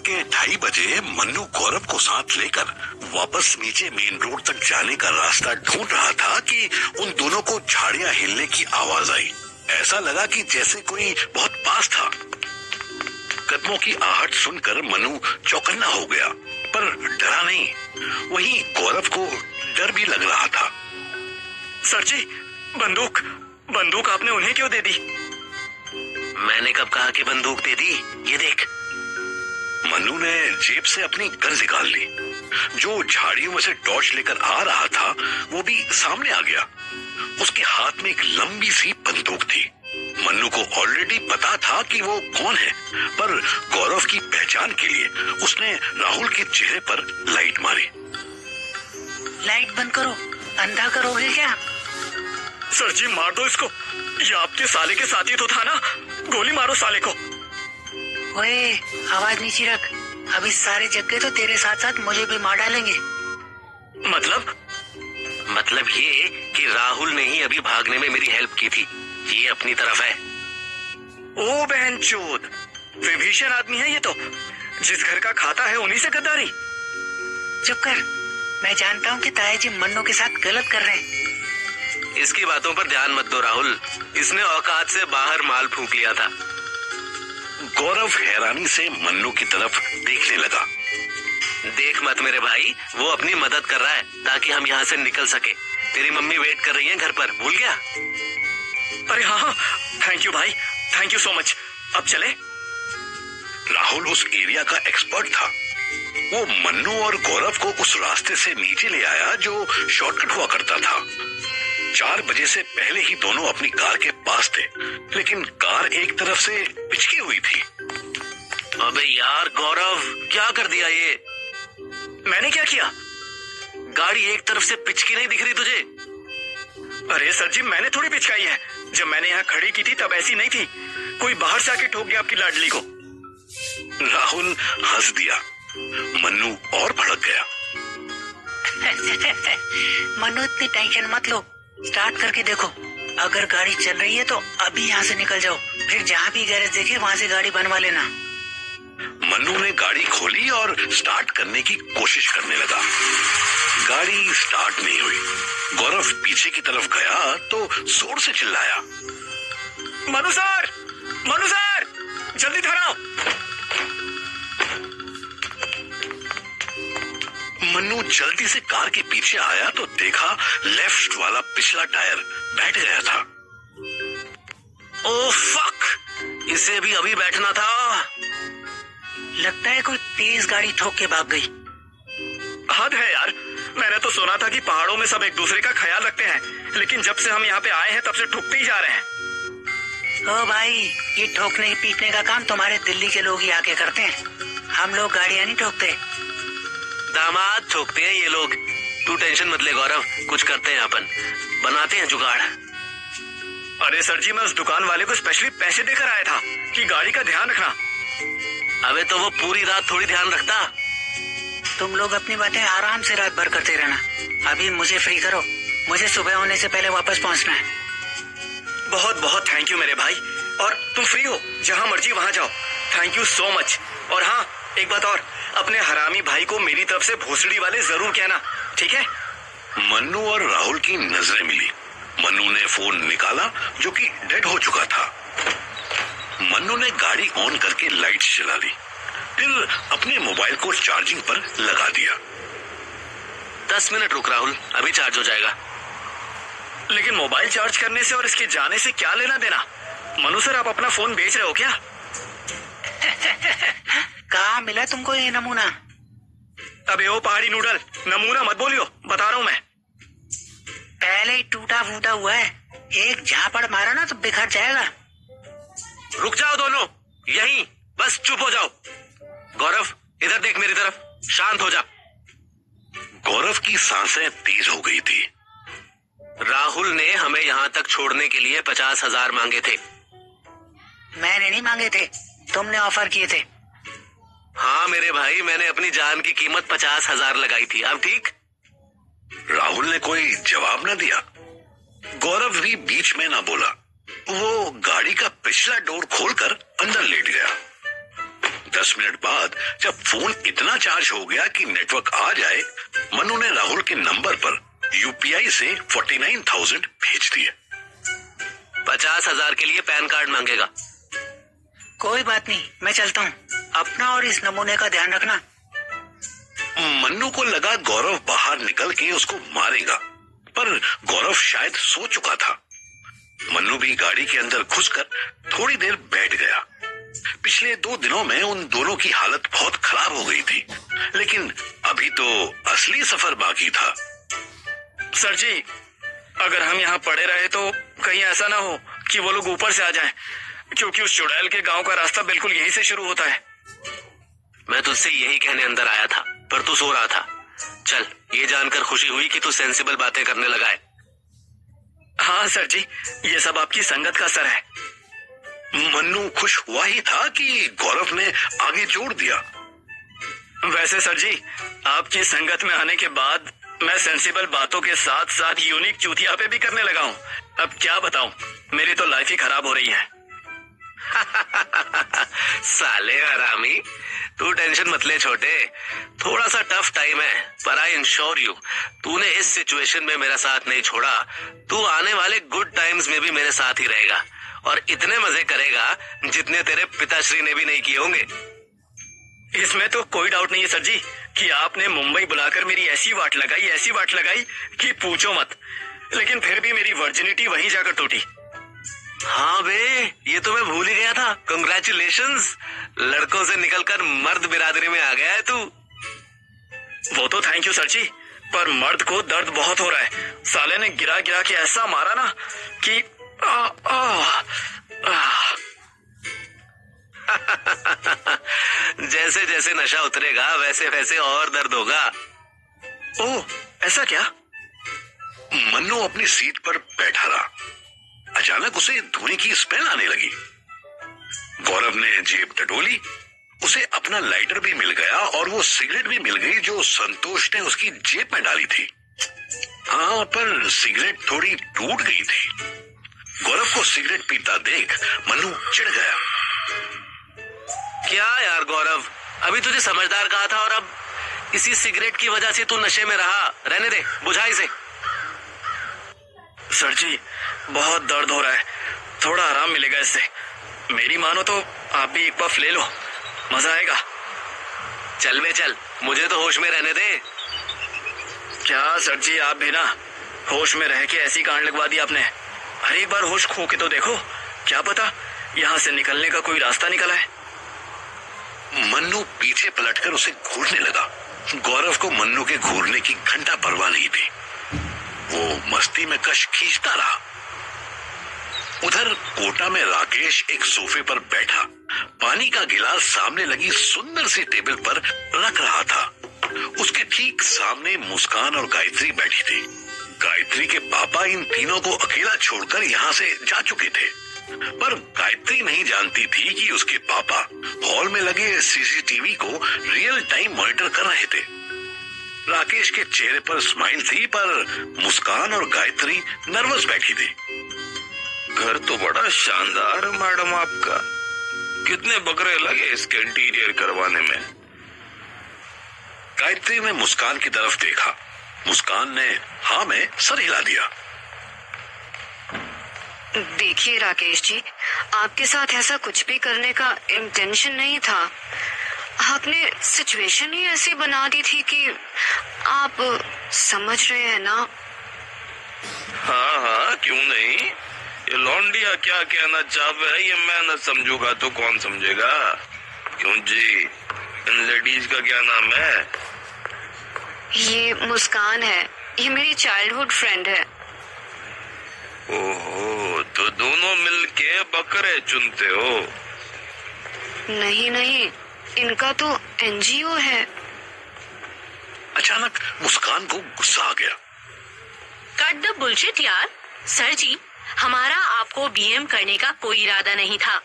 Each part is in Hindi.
के 2:30 बजे मन्नू गौरव को साथ लेकर वापस नीचे मेन रोड तक जाने का रास्ता ढूंढ रहा था कि उन दोनों को झाड़ियां हिलने की आवाज आई। ऐसा लगा कि जैसे कोई बहुत पास था। कदमों की आहट सुनकर मन्नू चौकन्ना हो गया, पर डरा नहीं। वहीं गौरव को डर भी लग रहा था। सर जी, बंदूक आपने उन्हें क्यों दे दी? मैंने कब कहा कि बंदूक दे दी? ये देख। मन्नू ने जेब से अपनी गन निकाल ली। जो झाड़ियों में से टॉर्च लेकर आ रहा था वो भी सामने आ गया। उसके हाथ में एक लंबी सी बंदूक थी। मन्नू को ऑलरेडी पता था कि वो कौन है, पर गौरव की पहचान के लिए उसने राहुल के चेहरे पर लाइट मारी। लाइट बंद करो, अंधा करोगे क्या? सर जी, मार दो इसको। ये आपके साले के साथी तो था ना? गोली मारो साले को। ओए, आवाज नीचे रख। अभी सारे जग गए तो तेरे साथ साथ मुझे भी मार डालेंगे। मतलब ये कि राहुल ने ही अभी भागने में मेरी हेल्प की थी। ये अपनी तरफ है। ओ बहनचोद, विभीषण आदमी है ये तो। जिस घर का खाता है उन्हीं से गद्दारी। चुप कर। मैं जानता हूँ कि ताया जी मन्नू के साथ गलत कर रहे हैं। इसकी बातों पर ध्यान मत दो राहुल। इसने औकात से बाहर माल फूंक लिया था। गौरव हैरानी से मन्नू की तरफ देखने लगा। देख मत मेरे भाई, वो अपनी मदद कर रहा है ताकि हम यहाँ से निकल सके। तेरी मम्मी वेट कर रही है घर पर, भूल गया? अरे हाँ, थैंक यू भाई, थैंक यू सो मच। अब चले? राहुल उस एरिया का एक्सपर्ट था। वो मन्नू और गौरव को उस रास्ते से नीचे ले आया जो शॉर्टकट हुआ करता था। 4 बजे से पहले ही दोनों अपनी कार के पास थे, लेकिन कार एक तरफ से पिचकी हुई थी। अबे यार गौरव, क्या कर दिया ये? मैंने क्या किया? गाड़ी एक तरफ से पिचकी नहीं दिख रही तुझे? अरे सर जी, मैंने थोड़ी पिचकाई है। जब मैंने यहाँ खड़ी की थी तब ऐसी नहीं थी। कोई बाहर से आके ठोक गया आपकी लाडली को। राहुल हंस दिया। मन्नू और भड़क गया। मन्नू, इतनी टेंशन मत लो। स्टार्ट करके देखो। अगर गाड़ी चल रही है तो अभी यहाँ से निकल जाओ। फिर जहाँ भी गैरेज देखे वहाँ से गाड़ी बनवा लेना। मन्नू ने गाड़ी खोली और स्टार्ट करने की कोशिश करने लगा। गाड़ी स्टार्ट नहीं हुई। गौरव पीछे की तरफ गया तो जोर से चिल्लाया, मनु सर, जल्दी धराओ। मन्नू जल्दी से कार के पीछे आया तो देखा लेफ्ट वाला पिछला टायर बैठ गया था। ओह फक, इसे भी अभी बैठना था। लगता है कोई तेज गाड़ी ठोक के भाग गई। हद है यार। मैंने तो सुना था कि पहाड़ों में सब एक दूसरे का ख्याल रखते हैं, लेकिन जब से हम यहाँ पे आए हैं तब से ठुकते ही जा रहे हैं। ओ भाई, ये ठोकने पीटने का काम तुम्हारे दिल्ली के लोग ही आके करते हैं। हम लोग गाड़ियां नहीं ठोकते। दामाद ठोकते हैं ये लोग। तू टेंशन मत ले गौरव, कुछ करते हैं अपन, बनाते हैं जुगाड़। अरे सर जी, मैं उस दुकान वाले को स्पेशली पैसे देकर आया था कि गाड़ी का ध्यान रखना। अबे तो वो पूरी रात थोड़ी ध्यान रखता। तुम लोग अपनी बातें आराम से रात भर करते रहना। अभी मुझे फ्री करो, मुझे सुबह होने से पहले वापस पहुंचना है। बहुत बहुत थैंक यू मेरे भाई। और तुम फ्री हो, जहां मर्जी वहां जाओ। Thank you so much. और हाँ, एक बात और, अपने हरामी भाई को मेरी तरफ से भोसड़ी वाले जरूर कहना, ठीक है? मन्नू और राहुल की नजरें मिली। मन्नू ने फोन निकाला जो कि डेड हो चुका था। मन्नू ने गाड़ी ऑन करके लाइट्स जला ली, फिर अपने मोबाइल को चार्जिंग पर लगा दिया। 10 मिनट रुक राहुल, अभी चार्ज हो जाएगा। लेकिन मोबाइल चार्ज करने से और इसके जाने से क्या लेना देना? मनु सर, आप अपना फोन बेच रहे हो क्या? कहाँ मिला तुमको ये नमूना? अबे ओ पहाड़ी नूडल, नमूना मत बोलियो, बता रहा हूँ मैं। पहले ही टूटा फूटा हुआ है, एक झापड़ मारा ना तो बिखर जाएगा। रुक जाओ दोनों, यहीं बस चुप हो जाओ। गौरव, इधर देख मेरी तरफ, शांत हो जा। गौरव की सांसें तेज हो गई थी। राहुल ने हमें यहाँ तक छोड़ने के लिए 50,000 मांगे थे। मैंने नहीं मांगे थे, तुमने ऑफर किए थे। हाँ मेरे भाई, मैंने अपनी जान की कीमत 50,000 लगाई थी। अब ठीक? राहुल ने कोई जवाब न दिया। गौरव भी बीच में ना बोला। वो गाड़ी का पिछला डोर खोलकर अंदर लेट गया। 10 मिनट बाद जब फोन इतना चार्ज हो गया कि नेटवर्क आ जाए, मनु ने राहुल के नंबर पर यूपीआई से 49,000 भेज दिए। 50,000 के लिए पैन कार्ड मांगेगा। कोई बात नहीं, मैं चलता हूँ। अपना और इस नमूने का ध्यान रखना। मन्नू को लगा गौरव बाहर निकल के उसको मारेगा, पर गौरव शायद सो चुका था। मन्नू भी गाड़ी के अंदर घुसकर थोड़ी देर बैठ गया। पिछले 2 दिनों में उन दोनों की हालत बहुत खराब हो गई थी, लेकिन अभी तो असली सफर बाकी था। सर जी, अगर हम यहाँ पड़े रहे तो कहीं ऐसा ना हो कि वो लोग ऊपर से आ जाएं, क्योंकि उस चुड़ैल के गांव का रास्ता बिल्कुल यहीं से शुरू होता है। मैं तुझसे यही कहने अंदर आया था, पर तू सो रहा था। चल, ये जानकर खुशी हुई कि तू सेंसिबल बातें करने लगा है। हाँ सर जी, ये सब आपकी संगत का असर है। मन्नू खुश हुआ ही था कि गौरव ने आगे जोड़ दिया। वैसे सर जी, आपकी संगत में आने के बाद मैं सेंसिबल बातों के साथ साथ यूनिक चूतियापे भी करने लगा हूँ। अब क्या बताऊं, मेरी तो लाइफ ही खराब हो रही है। साले हरामी, तू टेंशन मत ले छोटे। थोड़ा सा टफ टाइम है, पर आई इंश्योर यू, तूने इस सिचुएशन में मेरा साथ नहीं छोड़ा, तू आने वाले गुड टाइम्स में भी मेरे साथ ही रहेगा और इतने मजे करेगा जितने तेरे पिताश्री ने भी नहीं किए होंगे। इसमें तो कोई डाउट नहीं है सर जी कि आपने मुंबई बुलाकर मेरी ऐसी वाट लगाई कि पूछो मत। लेकिन फिर भी मेरी वर्जिनिटी वहीं जाकर टूटी। हाँ बे, ये तो मैं भूल ही गया था। कंग्रेचुलेशंस, लड़कों से निकलकर मर्द बिरादरी में आ गया है तू। वो तो थैंक यू सर जी, पर मर्द को दर्द बहुत हो रहा है। साले ने गिरा गिरा के ऐसा मारा ना कि जैसे जैसे नशा उतरेगा वैसे वैसे और दर्द होगा। ओह, ऐसा क्या? मन्नू अपनी सीट पर बैठा रहा। अचानक उसे धुएं की स्मेल आने लगी। गौरव ने जेब टटोली, उसे अपना लाइटर भी मिल गया और वो सिगरेट भी मिल गई जो संतोष ने उसकी जेब में डाली थी। हाँ, पर सिगरेट थोड़ी टूट गई थी। गौरव को सिगरेट पीता देख मन्नू चिढ़ गया। क्या यार गौरव, अभी तुझे समझदार कहा था और अब इसी सिगरेट की वजह से तू नशे में रहा। रहने दे, बुझा इसे। सर जी, बहुत दर्द हो रहा है, थोड़ा आराम मिलेगा इससे। मेरी मानो तो आप भी एक पफ ले लो, मजा आएगा। चल बे चल, मुझे तो होश में रहने दे। क्या सर जी, आप भी ना होश में रह के ऐसी कांड लगवा दी आपने। अरे एक बार होश खो के तो देखो, क्या पता यहाँ से निकलने का कोई रास्ता निकला है। मन्नू पीछे पलटकर उसे घूरने लगा। गौरव को मन्नू के घूरने की घंटा परवाह नहीं थी। वो मस्ती में कश खींचता रहा। उधर कोटा में राकेश एक सोफे पर बैठा पानी का गिलास सामने लगी सुंदर सी टेबल पर रख रहा था। उसके ठीक सामने मुस्कान और गायत्री बैठी थी। गायत्री के पापा इन तीनों को अकेला छोड़कर यहाँ से जा चुके थे, पर गायत्री नहीं जानती थी कि उसके पापा हॉल में लगे सीसीटीवी को रियल टाइम मॉनिटर कर रहे थे। राकेश के चेहरे पर स्माइल थी, पर मुस्कान और गायत्री नर्वस बैठी थी। घर तो बड़ा शानदार है मैडम आपका। कितने बकरे लगे इसके इंटीरियर करवाने में? गायत्री ने मुस्कान की तरफ देखा। मुस्कान ने हाँ में सर हिला दिया। देखिए राकेश जी, आपके साथ ऐसा कुछ भी करने का इंटेंशन नहीं था। आपने सिचुएशन ही ऐसी बना दी थी कि आप समझ रहे हैं ना। हाँ हाँ, क्यों नहीं। ये लौंडिया क्या कहना चाहते है ये मैं न समझूंगा तो कौन समझेगा। क्यों जी, इन लेडीज का क्या नाम है? ये मुस्कान है, ये मेरी चाइल्डहुड फ्रेंड है। ओहो, तो दोनों मिलके बकरे चुनते हो? नहीं नहीं, इनका तो एनजीओ है। अचानक मुस्कान को गुस्सा आ गया। कट द बुलशिट यार। सर जी, हमारा आपको बीएम करने का कोई इरादा नहीं था।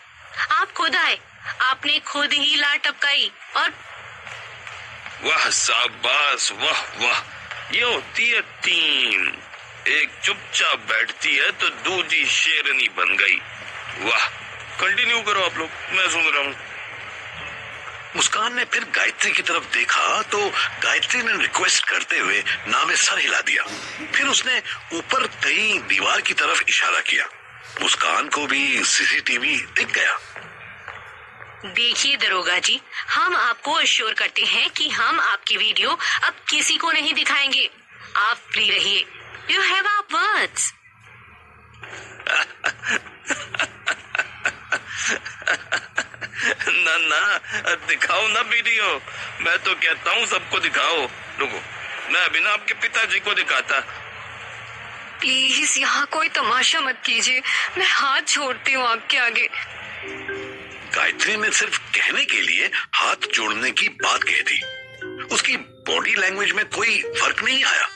आप खुद आए, आपने खुद ही लात टपकाई और वाह शाबाश, वाह वाह। ये होती है टीम। एक चुपचाप बैठती है तो दूसरी शेरनी बन गई। वाह, कंटिन्यू करो आप लोग, मैं सुन रहा हूँ। मुस्कान ने फिर गायत्री की तरफ देखा तो गायत्री ने रिक्वेस्ट करते हुए ना में सर हिला दिया। फिर उसने ऊपर कहीं दीवार की तरफ इशारा किया। मुस्कान को भी सीसीटीवी दिख गया। देखिए दरोगा जी, हम आपको अश्योर करते हैं कि हम आपकी वीडियो अब किसी को नहीं दिखाएंगे। आप फ्री रहिए। You have our words. ना दिखाओ ना वीडियो। मैं तो कहता हूँ सबको दिखाओ। रुको, मैं अभी ना आपके पिताजी को दिखाता। प्लीज यहाँ कोई तमाशा मत कीजिए, मैं हाथ छोड़ती हूँ आपके आगे। गायत्री ने सिर्फ कहने के लिए हाथ जोड़ने की बात कही थी। उसकी बॉडी लैंग्वेज में कोई फर्क नहीं आया,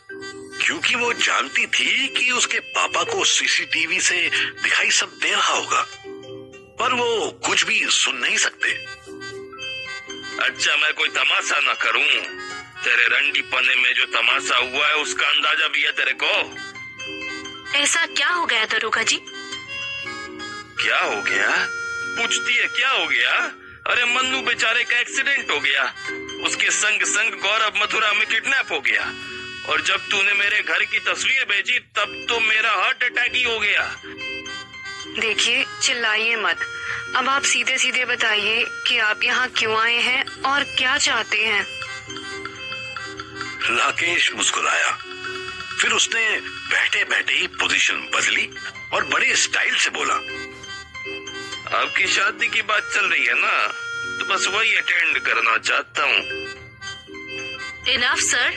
क्योंकि वो जानती थी कि उसके पापा को सीसीटीवी से दिखाई सब दे रहा होगा, पर वो कुछ भी सुन नहीं सकते। अच्छा, मैं कोई तमाशा ना करूं? तेरे रंडी पने में जो तमाशा हुआ है उसका अंदाजा भी है तेरे को? ऐसा क्या हो गया दरोगा जी? क्या हो गया? पूछती है क्या हो गया? अरे मन्नू बेचारे का एक्सीडेंट हो गया। उसके संग संग गौरव मथुरा में किडनैप हो गया। और जब तूने मेरे घर की तस्वीर भेजी तब तो मेरा हार्ट अटैक ही हो गया। देखिए, चिल्लाइए मत। अब आप सीधे सीधे बताइए कि आप यहाँ क्यों आए हैं और क्या चाहते हैं। राकेश मुस्कुराया। फिर उसने बैठे बैठे ही पोजीशन बदली और बड़े स्टाइल से बोला, आपकी शादी की बात चल रही है ना, तो बस वही अटेंड करना चाहता हूँ। इनफ सर,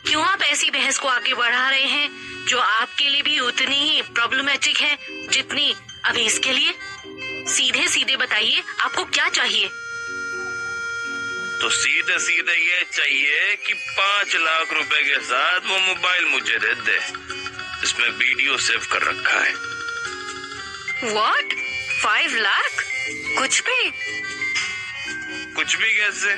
क्यों आप ऐसी बहस को आगे बढ़ा रहे हैं जो आपके लिए भी उतनी ही प्रॉब्लमेटिक है जितनी अभी इसके लिए? सीधे सीधे बताइए, आपको क्या चाहिए? तो सीधे सीधे ये चाहिए कि 5 लाख रुपए के साथ वो मोबाइल मुझे दे दे। इसमें वीडियो सेव कर रखा है। What? 5 लाख? कुछ भी? कुछ भी कैसे?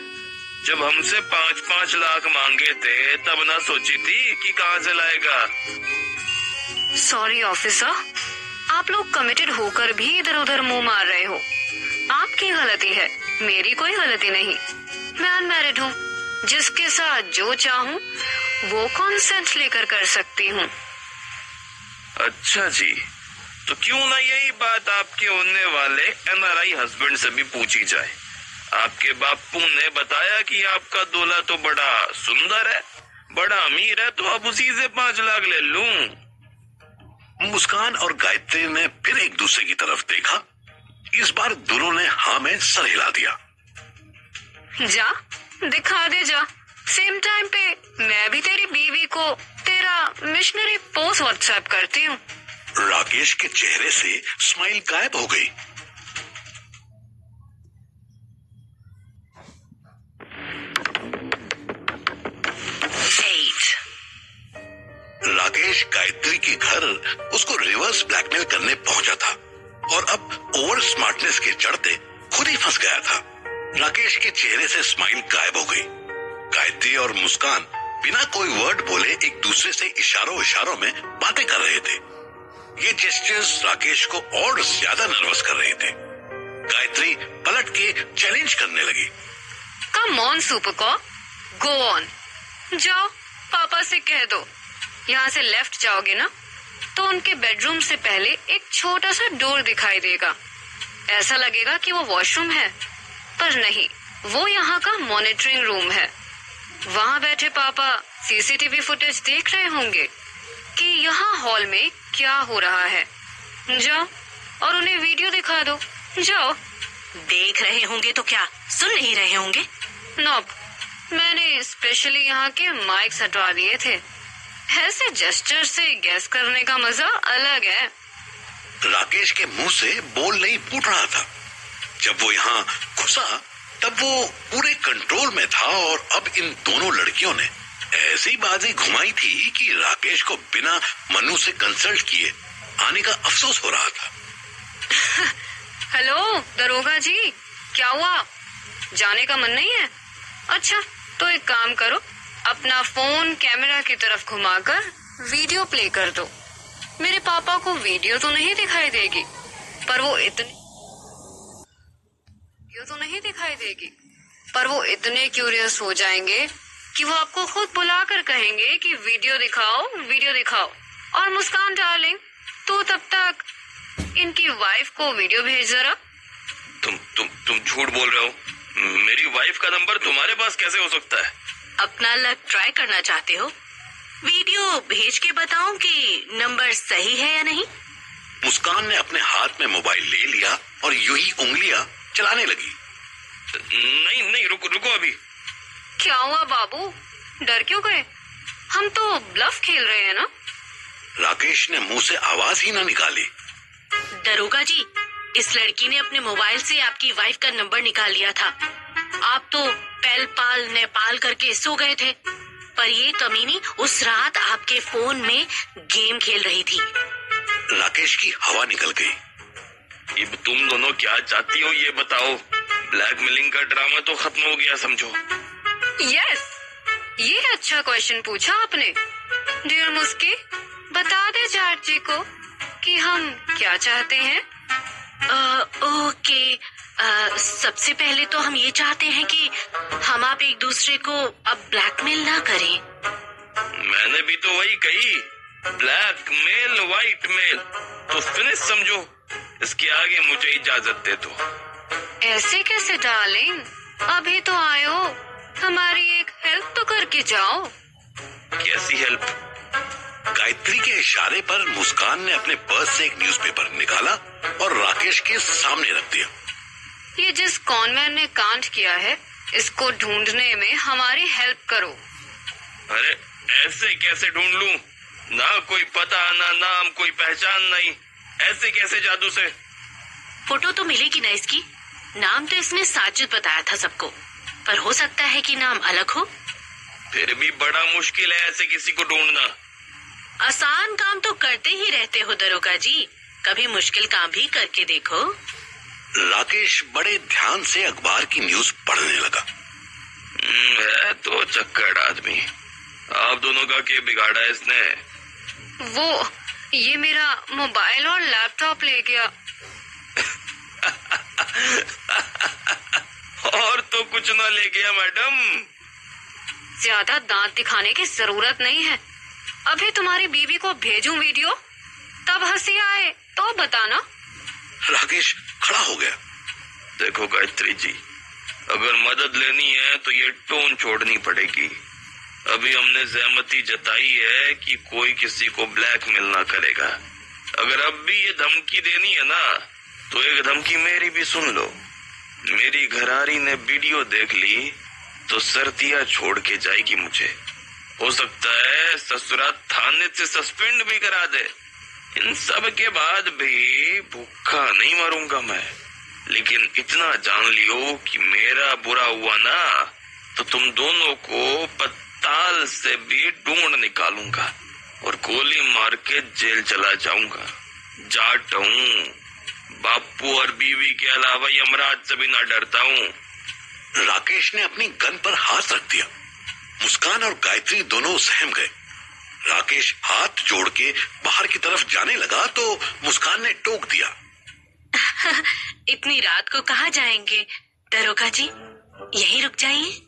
जब हमसे 5-5 लाख मांगे थे तब ना सोची थी कि कहाँ से लाएगा। सॉरी ऑफिसर, आप लोग कमिटेड होकर भी इधर उधर मुंह मार रहे हो। आपकी गलती है, मेरी कोई गलती नहीं। मैं अनमैरिड हूँ, जिसके साथ जो चाहूँ वो कॉन्सेंट लेकर कर सकती हूँ। अच्छा जी, तो क्यों ना यही बात आपके होने वाले NRI हस्बैंड से भी पूछी जाए। आपके बापू ने बताया कि आपका दूल्हा तो बड़ा सुंदर है, बड़ा अमीर है, तो अब उसी से 5 लाख ले लूं। मुस्कान और गायत्री ने फिर एक दूसरे की तरफ देखा। इस बार दोनों ने हाँ में सर हिला दिया। जा, दिखा दे जा। सेम टाइम पे मैं भी तेरी बीवी को तेरा मिशनरी पोस्ट व्हाट्सएप करती हूँ। राकेश के चेहरे से स्माइल गायब हो गई। राकेश गायत्री के घर उसको रिवर्स ब्लैकमेल करने पहुंचा था और अब ओवर स्मार्टनेस के चढ़ते खुद ही फंस गया था। राकेश के चेहरे से स्माइल गायब हो गई। गायत्री और मुस्कान बिना कोई वर्ड बोले एक दूसरे से इशारों में बातें कर रहे थे। ये जेस्चर्स राकेश को और ज्यादा नर्वस कर रहे थे। गायत्री पलट के चैलेंज करने लगी। Come on super, go on. जाओ, पापा से कह दो। यहाँ से लेफ्ट जाओगे ना तो उनके बेडरूम से पहले एक छोटा सा डोर दिखाई देगा। ऐसा लगेगा कि वो वॉशरूम है, पर नहीं, वो यहाँ का मॉनिटरिंग रूम है। वहाँ बैठे पापा सीसीटीवी फुटेज देख रहे होंगे कि यहाँ हॉल में क्या हो रहा है। जाओ और उन्हें वीडियो दिखा दो। जाओ। देख रहे होंगे तो क्या सुन नहीं रहे होंगे? नॉब, मैंने स्पेशली यहाँ के माइक्स हटवा दिए थे। ऐसे जेस्चर से गैस करने का मजा अलग है। राकेश के मुंह से बोल नहीं फूट रहा था। जब वो यहाँ घुसा तब वो पूरे कंट्रोल में था और अब इन दोनों लड़कियों ने ऐसी बाजी घुमाई थी कि राकेश को बिना मनु से कंसल्ट किए आने का अफसोस हो रहा था। हेलो दरोगा जी, क्या हुआ? जाने का मन नहीं है? अच्छा, तो एक काम करो, अपना फोन कैमरा की तरफ घुमाकर वीडियो प्ले कर दो। मेरे पापा को वीडियो तो नहीं दिखाई देगी, पर वो इतनी वीडियो तो नहीं दिखाई देगी, पर वो इतने क्यूरियस हो जाएंगे कि वो आपको खुद बुलाकर कहेंगे कि वीडियो दिखाओ। और मुस्कान डार्लिंग, तो तब तक इनकी वाइफ को वीडियो भेज जरा। तुम झूठ बोल रहे हो। मेरी वाइफ का नंबर तुम्हारे पास कैसे हो सकता है? अपना लक ट्राई करना चाहते हो? वीडियो भेज के बताऊं कि नंबर सही है या नहीं? मुस्कान ने अपने हाथ में मोबाइल ले लिया और यूं ही उंगलियां चलाने लगी। नहीं, रुको अभी। क्या हुआ बाबू, डर क्यों गए? हम तो ब्लफ खेल रहे हैं ना। राकेश ने मुंह से आवाज ही ना निकाली। दरोगा जी, इस लड़की ने अपने मोबाइल से आपकी वाइफ का नंबर निकाल लिया था। आप तो पैल पाल नेपाल करके सो गए थे, पर ये कमीनी उस रात आपके फोन में गेम खेल रही थी। राकेश की हवा निकल गई। अब तुम दोनों क्या चाहती हो ये बताओ। ब्लैकमेलिंग का ड्रामा तो खत्म हो गया समझो। यस, ये अच्छा क्वेश्चन पूछा आपने। डियर मुस्की, बता दे जाट जी को कि हम क्या चाहते हैं। ओके, सबसे पहले तो हम ये चाहते हैं कि हम आप एक दूसरे को अब ब्लैकमेल ना करें। मैंने भी तो वही कही, ब्लैकमेल व्हाइट मेल, तो फिनिश समझो। इसके आगे मुझे इजाजत दे दो। ऐसे कैसे डार्लिंग, अभी तो आए हो, हमारी एक हेल्प तो करके जाओ। कैसी हेल्प? गायत्री के इशारे पर मुस्कान ने अपने पर्स से एक न्यूज़पेपर निकाला और राकेश के सामने रख दिया। ये जिस कॉनमैन ने कांड किया है, इसको ढूंढने में हमारी हेल्प करो। अरे ऐसे कैसे ढूंढ लूं? ना कोई पता, ना नाम, कोई पहचान नहीं। ऐसे कैसे जादू से? फोटो तो मिलेगी ना इसकी। नाम तो इसने साजिद बताया था सबको, पर हो सकता है कि नाम अलग हो। फिर भी बड़ा मुश्किल है ऐसे किसी को ढूंढना। आसान काम तो करते ही रहते हो दरोगा जी, कभी मुश्किल काम भी करके देखो। राकेश बड़े ध्यान से अखबार की न्यूज पढ़ने लगा। है तो चक्कर आदमी। आप दोनों का क्या बिगाड़ा है इसने? वो ये मेरा मोबाइल और लैपटॉप ले गया। और तो कुछ ना ले गया मैडम। ज्यादा दांत दिखाने की जरूरत नहीं है। अभी तुम्हारी बीवी को भेजूं वीडियो, तब हंसी आए तो बताना। राकेश खड़ा हो गया। देखो गायत्री जी, अगर मदद लेनी है तो ये टोन छोड़नी पड़ेगी। अभी हमने सहमति जताई है कि कोई किसी को ब्लैकमेल ना करेगा। अगर अब भी ये धमकी देनी है ना, तो एक धमकी मेरी भी सुन लो। मेरी घरारी ने वीडियो देख ली तो सर्दियां छोड़ के जाएगी मुझे। हो सकता है ससुराल थाने से सस्पेंड भी करा दे। इन सब के बाद भी भूखा नहीं मरूंगा मैं। लेकिन इतना जान लियो कि मेरा बुरा हुआ ना, तो तुम दोनों को पताल से भी ढूंढ निकालूंगा और गोली मार के जेल चला जाऊंगा। जाट हूँ, बापू और बीवी के अलावा यमराज से भी ना डरता हूँ। राकेश ने अपनी गन पर हाथ रख दिया। मुस्कान और गायत्री दोनों सहम गए। राकेश हाथ जोड़ के बाहर की तरफ जाने लगा तो मुस्कान ने टोक दिया। इतनी रात को कहाँ जाएंगे दरोगा जी, यहीं रुक जाइए।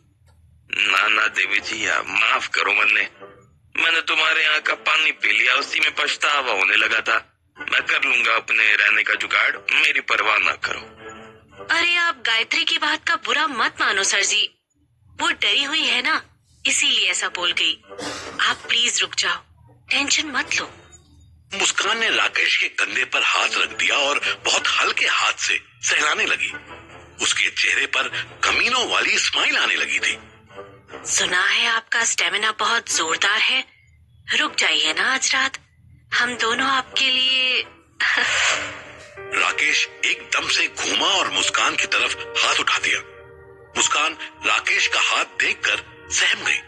ना देवी जी, आप माफ करो। मैंने तुम्हारे यहाँ का पानी पी लिया, उसी में पछतावा होने लगा था। मैं कर लूंगा अपने रहने का जुगाड़, मेरी परवाह ना करो। अरे आप गायत्री की बात का बुरा मत मानो सर जी, वो डरी हुई है ना, इसीलिए ऐसा बोल गई। आप प्लीज रुक जाओ, टेंशन मत लो। मुस्कान ने राकेश के कंधे पर हाथ रख दिया और बहुत हल्के हाथ से सहलाने लगी। उसके चेहरे पर कमीनों वाली स्माइल आने लगी थी। सुना है आपका स्टेमिना बहुत जोरदार है, रुक जाइए ना आज रात, हम दोनों आपके लिए। राकेश एकदम से घूमा और मुस्कान की तरफ हाथ उठा दिया। मुस्कान राकेश का हाथ देखकर सहम गई।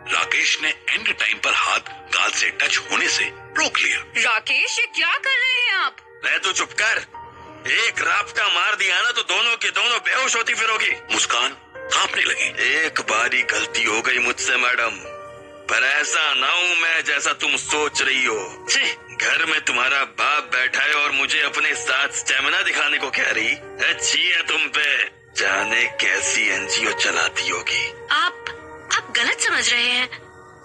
राकेश ने एंड टाइम पर हाथ गाल से टच होने से रोक लिया। राकेश, ये क्या कर रहे हैं आप? मैं तो चुप कर। एक रापटा मार दिया ना तो दोनों के दोनों बेहोश होती फिरोगी। मुस्कान कांपने लगी। एक बारी गलती हो गई मुझसे मैडम, पर ऐसा ना हूँ मैं जैसा तुम सोच रही हो। घर में तुम्हारा बाप बैठा है और मुझे अपने साथ स्टेमिना दिखाने को कह रही। अच्छी है तुम पे। जाने कैसी एनजीओ चलाती होगी। आप गलत समझ रहे हैं।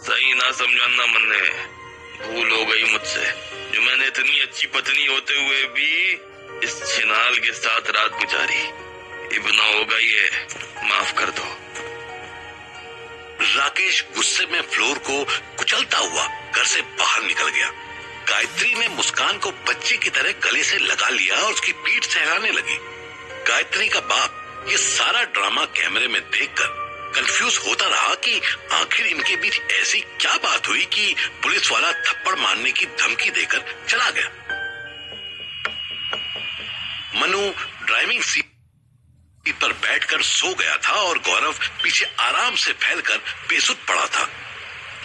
सही ना समझाना मन्ने, भूल हो गई मुझसे जो मैंने इतनी अच्छी पत्नी होते हुए भी इस छिनाल के साथ रात गुजारी। इब्ना होगा ये, माफ कर दो। राकेश गुस्से में फ्लोर को कुचलता हुआ घर से बाहर निकल गया। गायत्री ने मुस्कान को बच्चे की तरह गले से लगा लिया और उसकी पीठ सहलाने लगी। गायत्री का बाप ये सारा ड्रामा कैमरे में देखकर कंफ्यूज होता रहा कि आखिर इनके बीच ऐसी क्या बात हुई कि पुलिस वाला थप्पड़ मारने की धमकी देकर चला गया। मनु ड्राइविंग सीट पर बैठकर सो गया था और गौरव पीछे आराम से फैलकर बेसुध पड़ा था।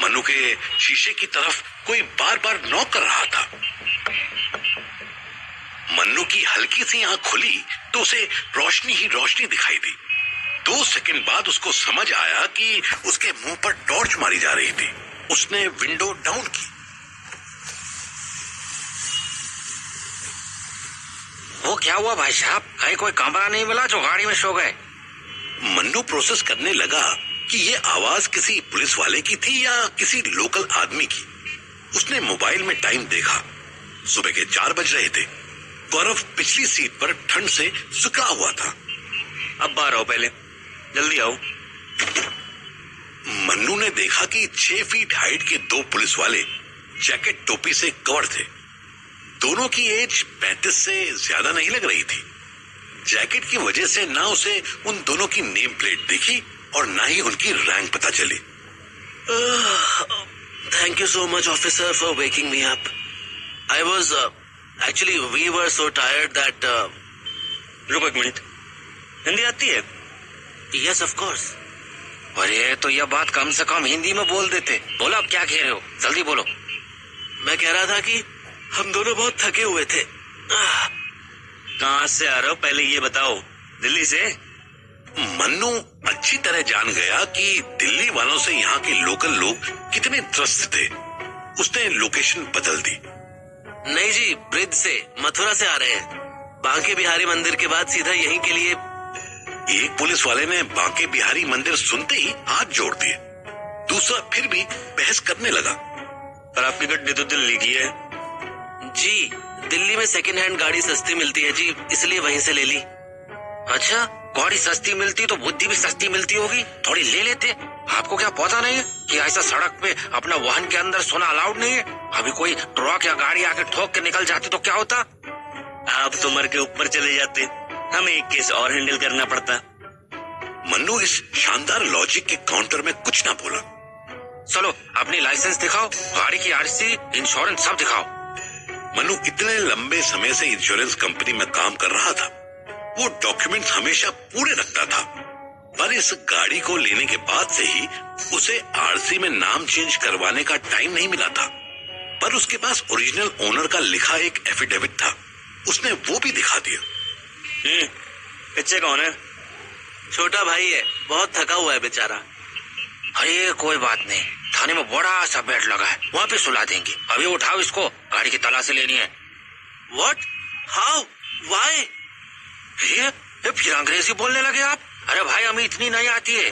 मनु के शीशे की तरफ कोई बार बार नॉक कर रहा था। मन्नू की हल्की सी आंख खुली तो उसे रोशनी ही रोशनी दिखाई दी। 2 सेकंड बाद उसको समझ आया कि उसके मुंह पर टॉर्च मारी जा रही थी। उसने विंडो डाउन की। वो क्या हुआ भाई साहब, कहीं कोई कमरा नहीं मिला जो गाड़ी में सो गए? मन्नू प्रोसेस करने लगा कि ये आवाज किसी पुलिस वाले की थी या किसी लोकल आदमी की। उसने मोबाइल में टाइम देखा, सुबह के 4 बज रहे थे। गौरव पिछली सीट पर ठंड से सुखा हुआ था। अब बाहर आओ, पहले जल्दी आओ। मन्नू ने देखा कि 6 फीट हाइट के 2 पुलिस वाले जैकेट टोपी से कवर थे। दोनों की एज 35 से ज्यादा नहीं लग रही थी। जैकेट की वजह से ना उसे उन दोनों की नेम प्लेट दिखी और ना ही उनकी रैंक पता चली। Thank you so much officer for waking me up. I was actually we were so tired that. रुको एक मिनट, हिंदी आती है? Yes of course. अरे तो यह बात कम से कम हिंदी में बोल देते। बोलो अब क्या कह रहे हो, जल्दी बोलो। मैं कह रहा था कि हम दोनों बहुत थके हुए थे। कहाँ से आ रहे हो पहले ये बताओ? दिल्ली से? मन्नू अच्छी तरह जान गया कि दिल्ली वालों से यहाँ के लोकल लोग कितने त्रस्त थे। उसने लोकेशन बदल दी। नहीं जी, ब्रिज से, मथुरा से आ रहे हैं। बांके बिहारी मंदिर के बाद सीधा यहीं के लिए। एक पुलिस वाले ने बांके बिहारी मंदिर सुनते ही हाथ जोड़ दिए। दूसरा फिर भी बहस करने लगा। पर आपकी गड्डी तो दिल्ली की है। जी, दिल्ली में सेकंड हैंड गाड़ी सस्ती मिलती है जी, इसलिए वहीं से ले ली। अच्छा, गाड़ी सस्ती मिलती तो बुद्धि भी सस्ती मिलती होगी, थोड़ी ले लेते। आपको क्या पता नहीं है कि ऐसा सड़क पे अपना वाहन के अंदर सोना अलाउड नहीं है? अभी कोई ट्रक या गाड़ी आके ठोक के निकल जाती तो क्या होता? आप तो मर के ऊपर चले जाते, हमें एक केस और हैंडल करना पड़ता। मन्नू इस शानदार लॉजिक के काउंटर में कुछ ना बोला। चलो अपनी लाइसेंस दिखाओ, गाड़ी की आरसी, इंश्योरेंस सब दिखाओ। मन्नू इतने लंबे समय से इंश्योरेंस कंपनी में काम कर रहा था। वो डॉक्यूमेंट्स हमेशा पूरे रखता था, पर इस गाड़ी को लेने के बाद से ही उसे आरसी में नाम चेंज करवाने का टाइम नहीं मिला था। पर उसके पास ओरिजिनल ओनर का लिखा एक एफिडेविट था, उसने वो भी दिखा दिया। पीछे कौन है? छोटा भाई है, बहुत थका हुआ है बेचारा। अरे कोई बात नहीं, थाने में बड़ा सा बेड लगा है, वहाँ पे सुला देंगे। अभी उठाओ इसको, गाड़ी की तलाशी लेनी है। व्हाट? हाउ? व्हाई? ये फिर अंग्रेजी बोलने लगे आप? अरे भाई हमें इतनी नहीं आती है।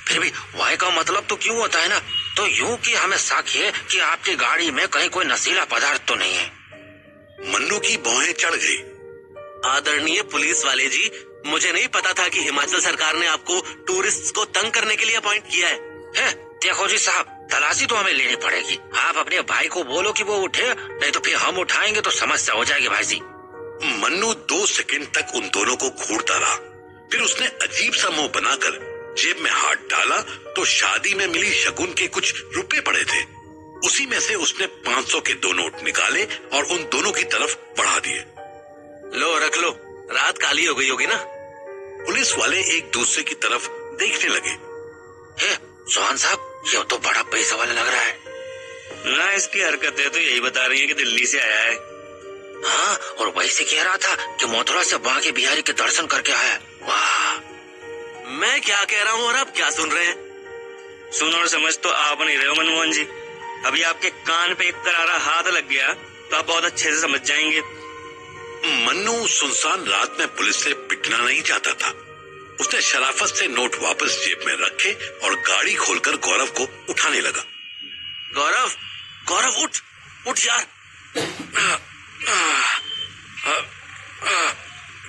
फिर भी वाई का मतलब तो क्यों होता है ना? तो यूं कि हमें शक है कि आपकी गाड़ी में कहीं कोई नशीला पदार्थ तो नहीं है। मन्नू की भौहें चढ़ गई। आदरणीय पुलिस वाले जी, मुझे नहीं पता था कि हिमाचल सरकार ने आपको टूरिस्ट को तंग करने के लिए अपॉइंट किया है। देखो जी साहब, तलाशी तो हमें लेनी पड़ेगी। आप अपने भाई को बोलो कि वो उठे, नहीं तो फिर हम उठाएंगे तो समस्या हो जाएगी भाई जी। मन्नू 2 सेकंड तक उन दोनों को घूरता रहा। फिर उसने अजीब सा मुंह बनाकर जेब में हाथ डाला तो शादी में मिली शगुन के कुछ रुपए पड़े थे। उसी में से उसने 500 के 2 नोट निकाले और उन दोनों की तरफ बढ़ा दिए। लो रख लो, रात काली हो गई होगी ना। पुलिस वाले एक दूसरे की तरफ देखने लगे। सोहन साहब, ये तो बड़ा पैसा वाला लग रहा है ना। इसकी हरकतें तो यही बता रही है कि दिल्ली से आया है। हाँ, और वैसे कह रहा था कि मथुरा से बांके बिहारी के दर्शन करके आया। वाह, मैं क्या कह रहा हूँ और आप क्या सुन रहे हैं? सुन और समझ तो आप नहीं रहे हो मनमोहन जी। अभी आपके कान पे एक करारा हाथ लग गया तो आप बहुत अच्छे से समझ जाएंगे। मन्नू सुनसान रात में पुलिस से पिटना नहीं चाहता था। उसने शराफत से नोट वापस जेब में रखे और गाड़ी खोलकर गौरव को उठाने लगा। गौरव, गौरव उठ, उठ यार।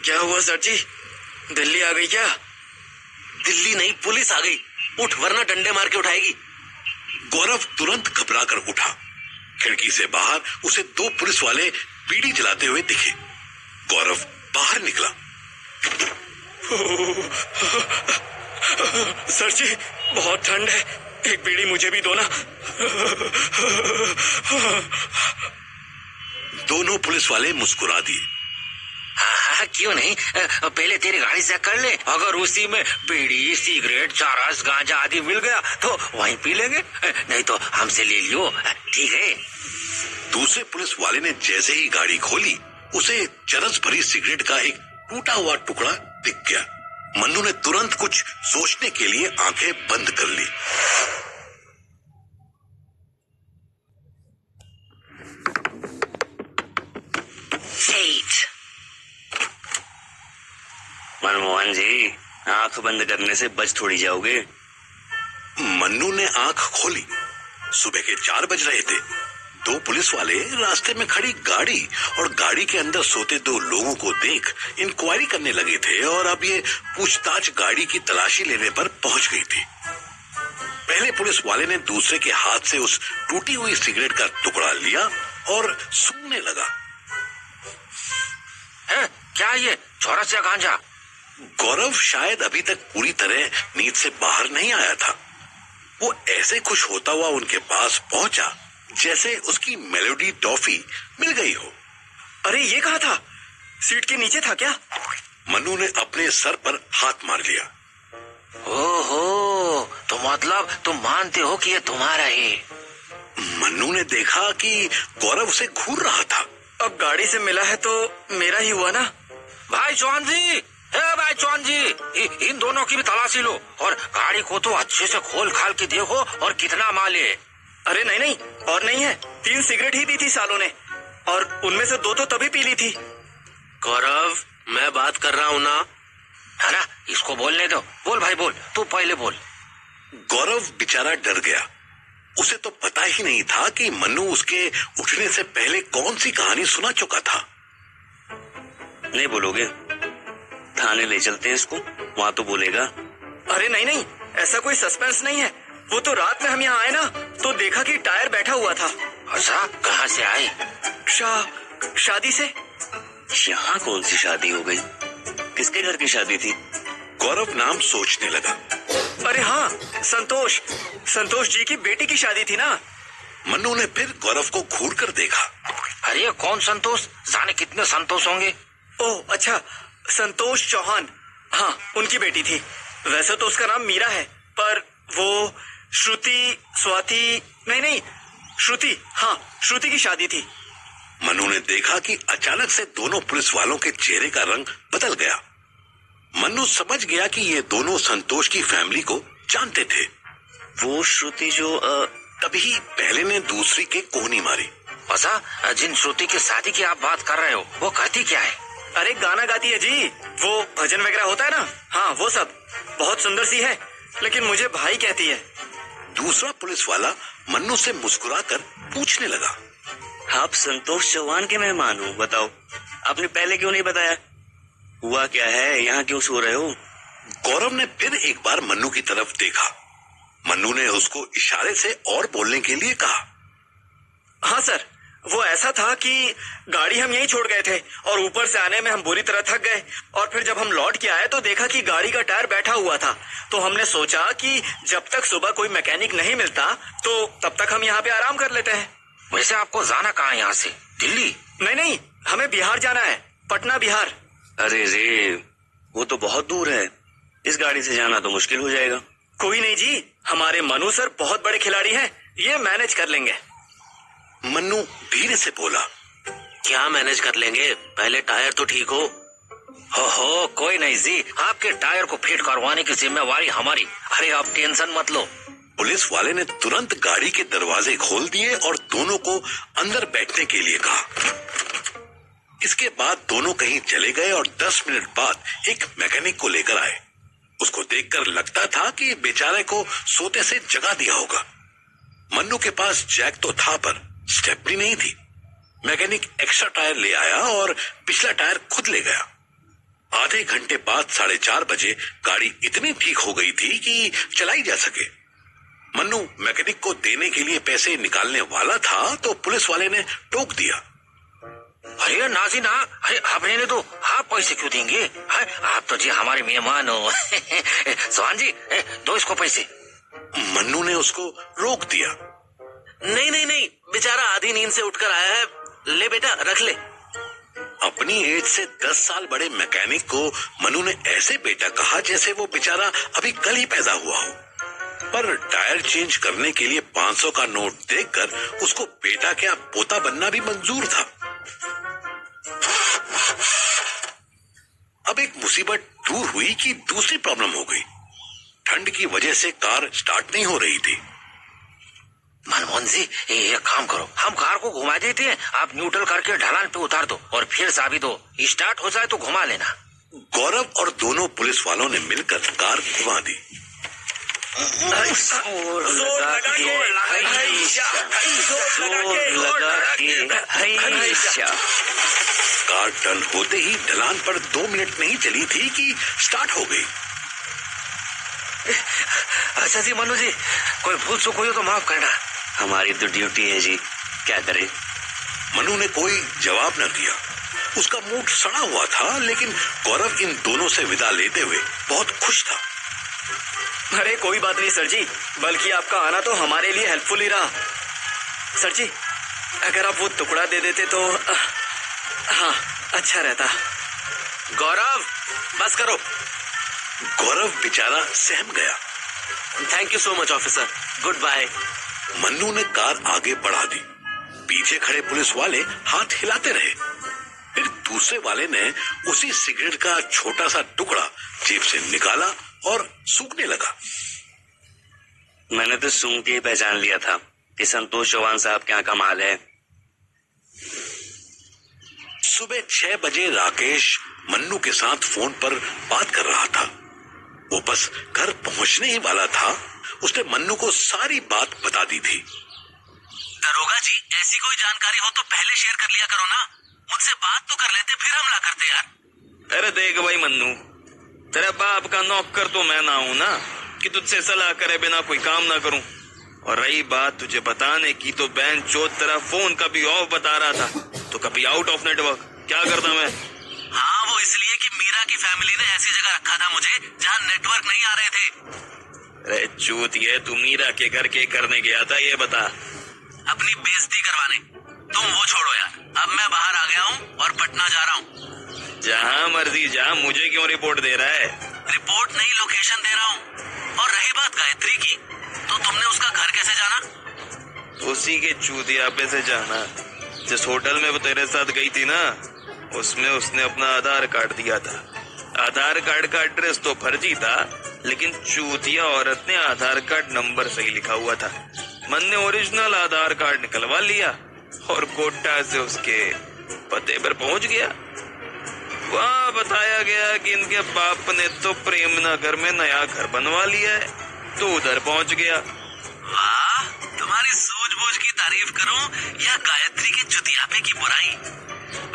क्या हुआ सर जी, दिल्ली आ गई क्या? दिल्ली नहीं, पुलिस आ गई। उठ वरना डंडे मार के उठाएगी। गौरव तुरंत घबराकर उठा। खिड़की से बाहर उसे 2 पुलिस वाले बीड़ी जलाते हुए दिखे। गौरव बाहर निकला। सर जी बहुत ठंड है, एक बीड़ी मुझे भी दो ना। दोनों पुलिस वाले मुस्कुरा दिए। हाँ, क्यों नहीं, पहले तेरी गाड़ी चेक कर ले, अगर उसी में बीड़ी, सिगरेट, चरस, गांजा आदि मिल गया तो वहीं पी लेंगे, नहीं तो हमसे ले लियो, ठीक है? दूसरे पुलिस वाले ने जैसे ही गाड़ी खोली उसे चरस भरी सिगरेट का एक टूटा हुआ टुकड़ा दिख गया। मन्नू ने तुरंत कुछ सोचने के लिए आंखें बंद कर ली। मनमोहन जी, आंख बंद करने से बच थोड़ी जाओगे। मन्नू ने आंख खोली। सुबह के 4 बज रहे थे। 2 पुलिस वाले रास्ते में खड़ी गाड़ी और गाड़ी के अंदर सोते 2 लोगों को देख इंक्वायरी करने लगे थे और अब ये पूछताछ गाड़ी की तलाशी लेने पर पहुंच गई थी। पहले पुलिस वाले ने दूसरे के हाथ से उस टूटी हुई सिगरेट का टुकड़ा लिया और सूंघने लगा। है, क्या ये चौरस या गांजा? गौरव शायद अभी तक पूरी तरह नींद से बाहर नहीं आया था। वो ऐसे खुश होता हुआ उनके पास पहुंचा जैसे उसकी मेलोडी टॉफी मिल गई हो। अरे ये कहा था, सीट के नीचे था क्या? मन्नू ने अपने सर पर हाथ मार लिया। ओहो, तो मतलब तुम मानते हो कि ये तुम्हारा है? मन्नू ने देखा कि गौरव उसे घूर रहा था। अब गाड़ी से मिला है तो मेरा ही हुआ ना। भाई चौहान जी, भाई चौहान जी, इन दोनों की भी तलाशी लो और गाड़ी को तो अच्छे से खोल खाल के देखो और कितना माल है। अरे नहीं नहीं, और नहीं है, 3 सिगरेट ही दी थी सालों ने और उनमें से 2 तो तभी पी ली थी। गौरव, मैं बात कर रहा हूँ ना। है ना, इसको बोलने दो। बोल भाई बोल, तू पहले बोल। गौरव बेचारा डर गया। उसे तो पता ही नहीं था कि मन्नू उसके उठने से पहले कौन सी कहानी सुना चुका था। नहीं बोलोगे? थाने ले चलते हैं इसको, वहाँ तो बोलेगा। अरे नहीं नहीं, ऐसा कोई सस्पेंस नहीं है। वो तो रात में हम यहाँ आए ना तो देखा कि टायर बैठा हुआ था। अच्छा, कहाँ से आए? शादी से। यहाँ कौन सी शादी हो गई? किसके घर की शादी थी? गौरव नाम सोचने लगा। अरे हाँ, संतोष जी की बेटी की शादी थी ना। मन्नू ने फिर गौरव को घूर कर देखा। अरे कौन संतोष? जाने कितने संतोष होंगे। ओह अच्छा, संतोष चौहान, हाँ उनकी बेटी थी। वैसे तो उसका नाम मीरा है, पर वो श्रुति, स्वाति, नहीं श्रुति, हाँ श्रुति की शादी थी। मन्नू ने देखा कि अचानक से दोनों पुलिस वालों के चेहरे का रंग बदल गया। मन्नू समझ गया कि ये दोनों संतोष की फैमिली को जानते थे। वो श्रुति जो तभी पहले ने दूसरी के कोहनी मारी। अच्छा, जिन श्रुति की शादी की आप बात कर रहे हो वो कहती क्या है? अरे गाना गाती है जी, वो भजन वगैरह होता है ना, हाँ वो सब। बहुत सुंदर सी है, लेकिन मुझे भाई कहती है। दूसरा पुलिस वाला मन्नू से मुस्कुराकर पूछने लगा। आप संतोष चौहान के मेहमान हो, बताओ आपने पहले क्यों नहीं बताया? हुआ क्या है, यहाँ क्यों सो रहे हो? गौरव ने फिर एक बार मन्नू की तरफ देखा। मन्नू ने उसको इशारे से और बोलने के लिए कहा। हाँ सर, वो ऐसा था कि गाड़ी हम यहीं छोड़ गए थे और ऊपर से आने में हम बुरी तरह थक गए और फिर जब हम लौट के आए तो देखा कि गाड़ी का टायर बैठा हुआ था। तो हमने सोचा कि जब तक सुबह कोई मैकेनिक नहीं मिलता तो तब तक हम यहाँ पे आराम कर लेते हैं। वैसे आपको जाना कहाँ है यहाँ से? दिल्ली? नहीं, हमें बिहार जाना है, पटना बिहार। अरे रे, वो तो बहुत दूर है, इस गाड़ी से जाना तो मुश्किल हो जाएगा। कोई नहीं जी, हमारे मनु सर बहुत बड़े खिलाड़ी हैं, ये मैनेज कर लेंगे। मन्नू धीरे से बोला। क्या मैनेज कर लेंगे, पहले टायर तो ठीक हो। हो कोई नहीं जी, आपके टायर को फिट करवाने की जिम्मेवारी हमारी। अरे आप टेंशन मत लो। पुलिस वाले ने तुरंत गाड़ी के दरवाजे खोल दिए और दोनों को अंदर बैठने के लिए कहा। इसके बाद दोनों कहीं चले गए और 10 मिनट बाद एक मैकेनिक को लेकर आए। उसको देखकर लगता था कि बेचारे को सोते से जगा दिया होगा। मन्नू के पास जैक तो था पर स्टेपनी नहीं थी। मैकेनिक एक्स्ट्रा टायर ले आया और पिछला टायर खुद ले गया। आधे घंटे बाद 4:30 बजे गाड़ी इतनी ठीक हो गई थी कि चलाई जा सके। मन्नू मैकेनिक को देने के लिए पैसे निकालने वाला था तो पुलिस वाले ने टोक दिया। अरे नाज़ीन, अरे आप रहने दो, आप पैसे क्यों देंगे? आप तो जी हमारे मेहमान हो। सोहान जी, दो इसको पैसे। मन्नू ने उसको रोक दिया। नहीं नहीं नहीं, बेचारा आधी नींद से उठकर आया है, ले बेटा रख ले। अपनी एज से 10 साल बड़े मैकेनिक को मन्नू ने ऐसे बेटा कहा जैसे वो बेचारा अभी कल ही पैदा हुआ हो। पर टायर चेंज करने के लिए 500 का नोट देखकर उसको बेटा क्या पोता बनना भी मंजूर था। अब एक मुसीबत दूर हुई कि दूसरी प्रॉब्लम हो गई। ठंड की वजह से कार स्टार्ट नहीं हो रही थी। मनमोहन जी, एक काम करो, हम कार को घुमा देते हैं, आप न्यूट्रल करके ढलान पे उतार दो और फिर चाबी दो, स्टार्ट हो जाए तो घुमा लेना। गौरव और दोनों पुलिस वालों ने मिलकर कार घुमा दी। कार टर्न होते ही ढलान पर 2 मिनट नहीं चली थी कि स्टार्ट हो गई। अच्छा जी मनु जी, कोई भूल चूक हुई हो तो माफ करना। हमारी तो ड्यूटी है जी, क्या करें। मनु ने कोई जवाब न दिया। उसका मूड सड़ा हुआ था, लेकिन गौरव इन दोनों से विदा लेते हुए बहुत खुश था। अरे कोई बात नहीं सर जी, बल्कि आपका आना तो हमारे लिए हेल्पफुल ही रहा। सर जी, अगर आप वो टुकड़ा दे देते तो हाँ अच्छा रहता। गौरव बस करो। गौरव बेचारा सहम गया। Thank you so much officer, good bye. Mannu ने कार आगे बढ़ा दी। पीछे खड़े पुलिस वाले हाथ हिलाते रहे। फिर दूसरे वाले ने उसी सिगरेट का छोटा सा टुकड़ा जेब से निकाला और सूखने लगा। मैंने तो सूंघ के ही पहचान लिया था कि संतोष चौहान साहब क्या कमाल है। सुबह 6 बजे राकेश मन्नू के साथ फोन पर बात कर रहा था। वो बस घर पहुंचने ही वाला था। उसने मन्नू को सारी बात बता दी थी। दरोगा जी, ऐसी कोई जानकारी हो तो पहले शेयर कर लिया करो ना, मुझसे बात तो कर लेते फिर हमला करते यार। अरे देख भाई मन्नू, तेरे बाप का नौकर तो मैं ना हूं ना कि तुझसे सलाह करे बिना कोई काम ना करूं। और रही बात तुझे बताने की, तो बहन चोट तेरा फोन कभी ऑफ बता रहा था तो कभी आउट ऑफ नेटवर्क। क्या करता मैं? हाँ, वो इसलिए कि मीरा की फैमिली ने ऐसी जगह रखा था मुझे जहाँ नेटवर्क नहीं आ रहे थे। अरे चूत, ये तू मीरा के घर के करने गया था ये बता। अपनी बेइज्जती करवाने। तुम वो छोड़ो यार, अब मैं बाहर आ गया हूँ और पटना जा रहा हूँ। जहाँ मर्जी जा, मुझे क्यों रिपोर्ट दे रहा है? रिपोर्ट नहीं, लोकेशन दे रहा हूँ। और रही बात गायत्री की, तो तुमने उसका घर कैसे जाना? उसी के चूतिया पे से जाना। जिस होटल में वो तेरे साथ गई थी ना, उसमें उसने अपना आधार कार्ड दिया था। आधार कार्ड का एड्रेस तो फर्जी था, लेकिन चूतिया औरत ने आधार कार्ड नंबर सही लिखा हुआ था। मन ने ओरिजिनल आधार कार्ड निकलवा लिया और कोटा से उसके पते पर पहुंच गया। वहाँ बताया गया कि इनके बाप ने तो प्रेम नगर में नया घर बनवा लिया है, तो उधर पहुंच गया। वाह, तुम्हारी सूझबूझ की तारीफ करूं या गायत्री की चुतियापे की बुराई?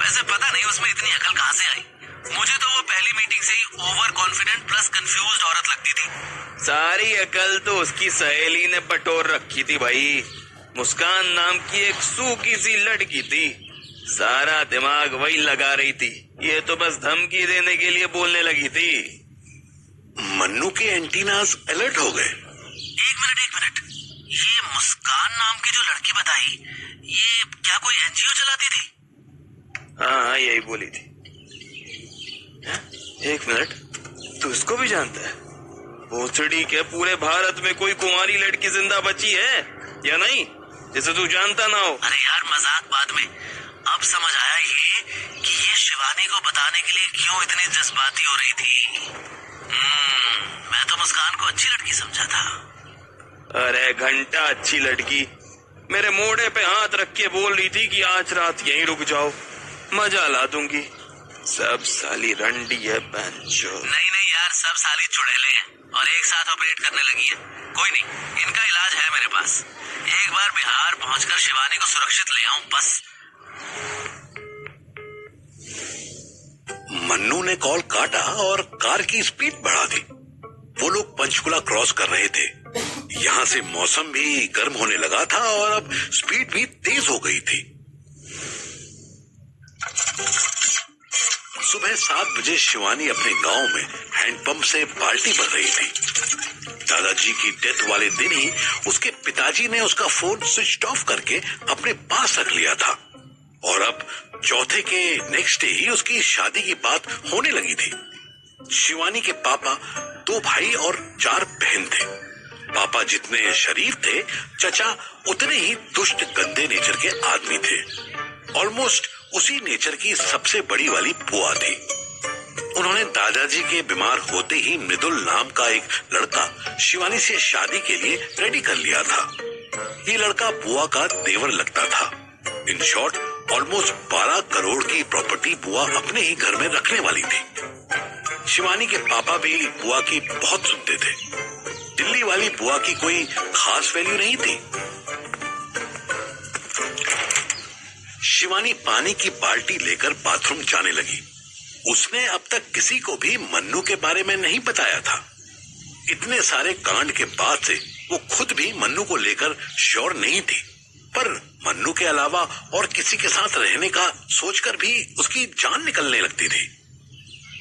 वैसे पता नहीं उसमें इतनी अकल कहाँ से आई। मुझे तो वो पहली मीटिंग से ही ओवर कॉन्फिडेंट प्लस कंफ्यूज्ड औरत लगती थी। सारी अकल तो उसकी सहेली ने पटोर रखी थी भाई। मुस्कान नाम की एक सूखी सी लड़की थी, सारा दिमाग वही लगा रही थी। ये तो बस धमकी देने के लिए बोलने लगी थी। मन्नू के एंटीनास अलर्ट हो गए। एक मिनट, ये मुस्कान नाम की जो लड़की बताई, ये क्या कोई एनजीओ चलाती थी? हाँ, यही बोली थी। एक मिनट, तू इसको भी जानता है? भोसड़ी के पूरे भारत में कोई कुंवारी लड़की जिंदा बची है या नहीं जिसे तू जानता ना हो? अरे यार, मजाक बाद में। अब समझ आया ये कि ये शिवानी को बताने के लिए क्यों इतनी जज्बाती हो रही थी। मैं तो मुस्कान को अच्छी लड़की समझा था। अरे घंटा अच्छी लड़की मेरे मोड़े पे हाथ रख के बोल रही थी कि आज रात यहीं रुक जाओ, मजा ला दूंगी। सब साली रंडी है बहनचो। नहीं यार, सब साली चुड़ैले हैं और एक साथ ऑपरेट करने लगी है। कोई नहीं, इनका इलाज है मेरे पास। एक बार बिहार पहुंचकर शिवानी को सुरक्षित ले आऊं बस। मन्नू ने कॉल काटा और कार की स्पीड बढ़ा दी। वो लोग पंचकुला क्रॉस कर रहे थे। यहाँ से मौसम भी गर्म होने लगा था और अब स्पीड भी तेज हो गई थी। सुबह 7 बजे शिवानी अपने गांव में हैंडपंप से बाल्टी भर रही थी। दादाजी की डेथ वाले दिन ही उसके पिताजी ने उसका फोन स्विच ऑफ करके अपने पास रख लिया था और अब चौथे के नेक्स्ट डे ही उसकी शादी की बात होने लगी थी। शिवानी के पापा 2 भाई और 4 बहन थे। पापा जितने शरीफ थे, चचा उतने ही दुष्ट गंदे नेचर के आदमी थे। ऑलमोस्ट उसी नेचर की सबसे बड़ी वाली बुआ थी। उन्होंने दादाजी के बीमार होते ही मृदुल नाम का एक लड़का शिवानी से शादी के लिए रेडी कर लिया था। ये लड़का बुआ का देवर लगता था। इन शॉर्ट ऑलमोस्ट 12 करोड़ की प्रॉपर्टी बुआ अपने ही घर में रखने वाली थी। शिवानी के पापा भी बुआ की बहुत सुनते थे। दिल्ली वाली बुआ की कोई खास वैल्यू नहीं थी। शिवानी पानी की बाल्टी लेकर बाथरूम जाने लगी। उसने अब तक किसी को भी मन्नू के बारे में नहीं बताया था। इतने सारे कांड के बाद से वो खुद भी मन्नू को लेकर श्योर नहीं थी, पर मन्नू के अलावा और किसी के साथ रहने का सोचकर भी उसकी जान निकलने लगती थी।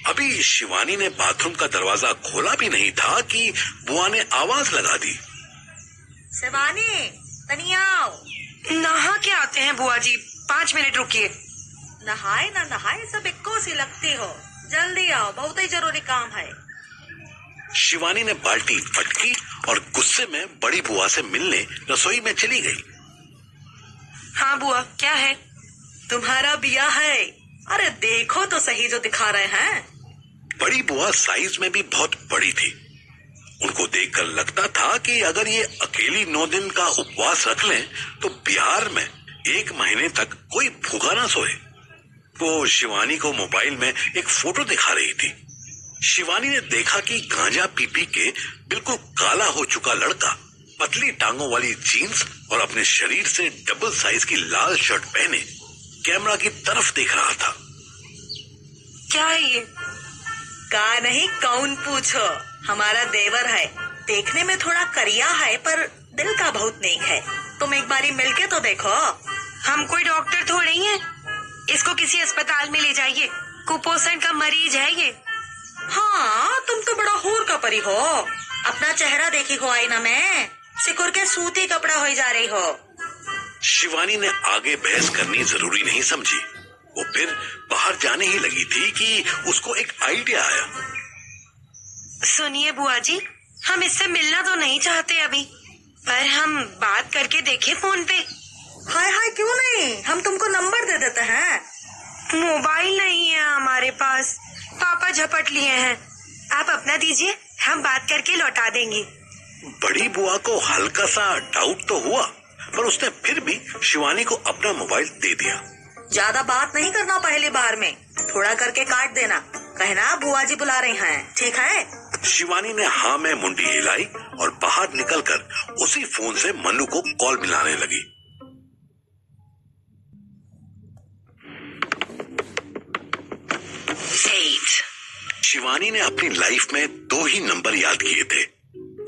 अभी शिवानी ने बाथरूम का दरवाजा खोला भी नहीं था कि बुआ ने आवाज लगा दी, शिवानी तनी आओ। नहा के आते हैं बुआ जी, 5 मिनट रुकिए। नहाए ना नहाए सब इक्को सी लगती हो, जल्दी आओ, बहुत ही जरूरी काम है। शिवानी ने बाल्टी पटकी और गुस्से में बड़ी बुआ से मिलने रसोई में चली गई। हाँ बुआ, क्या है? तुम्हारा बिया है। अरे देखो तो सही जो दिखा रहे हैं। बड़ी बुआ साइज में भी बहुत बड़ी थी। उनको देखकर लगता था कि अगर ये अकेली 9 दिन का उपवास रख लें तो बिहार में 1 महीने तक कोई भूखा ना सोए। वो शिवानी को मोबाइल में एक फोटो दिखा रही थी। शिवानी ने देखा कि गांजा पी पी के बिल्कुल काला हो चुका लड़का पतली टांगों वाली जीन्स और अपने शरीर से डबल साइज की लाल शर्ट पहने कैमरा की तरफ देख रहा था। क्या है ये? का नहीं कौन पूछो, हमारा देवर है। देखने में थोड़ा करिया है पर दिल का बहुत नेक है। तुम एक बारी मिलके तो देखो। हम कोई डॉक्टर थोड़े ही हैं। इसको किसी अस्पताल में ले जाइए, कुपोषण का मरीज है ये। हाँ, तुम तो बड़ा हूर का परी हो। अपना चेहरा देखी हो आईना में, सिकुड़ के सूती कपड़ा हो जा रही हो। शिवानी ने आगे बहस करनी जरूरी नहीं समझी। वो फिर बाहर जाने ही लगी थी कि उसको एक आइडिया आया। सुनिए बुआ जी, हम इससे मिलना तो नहीं चाहते अभी, पर हम बात करके देखें फोन पे। हाय हाय, क्यों नहीं, हम तुमको नंबर दे देते हैं। मोबाइल नहीं है हमारे पास, पापा झपट लिए हैं। आप अपना दीजिए, हम बात करके लौटा देंगे। बड़ी बुआ को हल्का सा डाउट तो हुआ, पर उसने फिर भी शिवानी को अपना मोबाइल दे दिया। ज्यादा बात नहीं करना पहली बार में, थोड़ा करके काट देना। कहना बुआ जी बुला रही हैं, ठीक है? शिवानी ने हाँ में मुंडी हिलाई और बाहर निकलकर उसी फोन से मन्नू को कॉल मिलाने लगी। शिवानी ने अपनी लाइफ में 2 ही नंबर याद किए थे।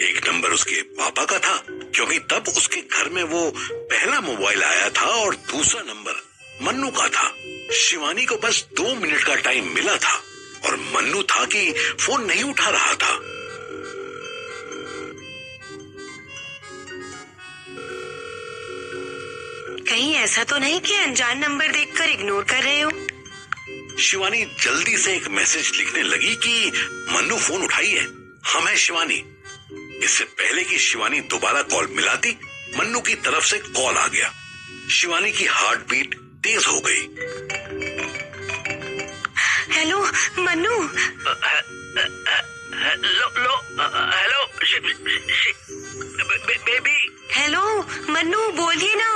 एक नंबर उसके पापा का था, क्योंकि तब उसके घर में वो पहला मोबाइल आया था, और दूसरा नंबर मन्नू का था। शिवानी को बस 2 मिनट का टाइम मिला था और मन्नू था कि फोन नहीं उठा रहा था। कहीं ऐसा तो नहीं कि अनजान नंबर देखकर इग्नोर कर रहे हो? शिवानी जल्दी से एक मैसेज लिखने लगी कि मन्नू फोन उठाइए, हम हैं शिवानी। इससे पहले कि शिवानी दोबारा कॉल मिलाती, मन्नू की तरफ से कॉल आ गया। शिवानी की हार्ट बीट तेज हो गई। Hello Mannu. Hello baby. Hello Mannu, बोलिए ना,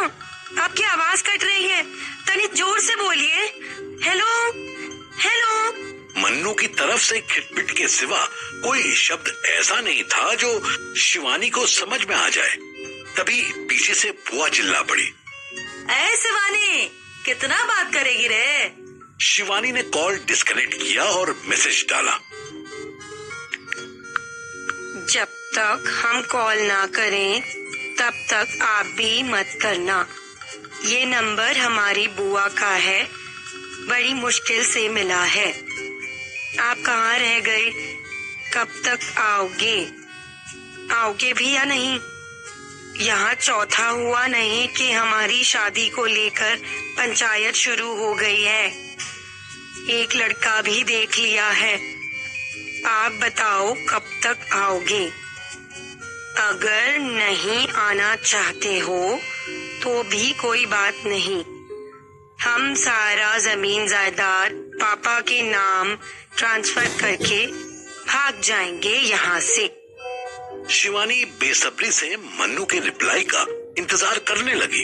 आपकी आवाज कट रही है, तनी जोर से बोलिए। Hello hello. से खिटपिट के सिवा कोई शब्द ऐसा नहीं था जो शिवानी को समझ में आ जाए। तभी पीछे से बुआ चिल्ला पड़ी, ऐ शिवानी, कितना बात करेगी रे? शिवानी ने कॉल डिस्कनेक्ट किया और मैसेज डाला, जब तक हम कॉल ना करें तब तक आप भी मत करना। ये नंबर हमारी बुआ का है, बड़ी मुश्किल से मिला है। आप कहाँ रह गए? कब तक आओगे? आओगे भी या नहीं? यहाँ चौथा हुआ नहीं कि हमारी शादी को लेकर पंचायत शुरू हो गई है। एक लड़का भी देख लिया है। आप बताओ कब तक आओगे? अगर नहीं आना चाहते हो तो भी कोई बात नहीं, हम सारा जमीन जायदाद पापा के नाम ट्रांसफर करके भाग जाएंगे यहाँ से। शिवानी बेसब्री से मन्नू के रिप्लाई का इंतजार करने लगी,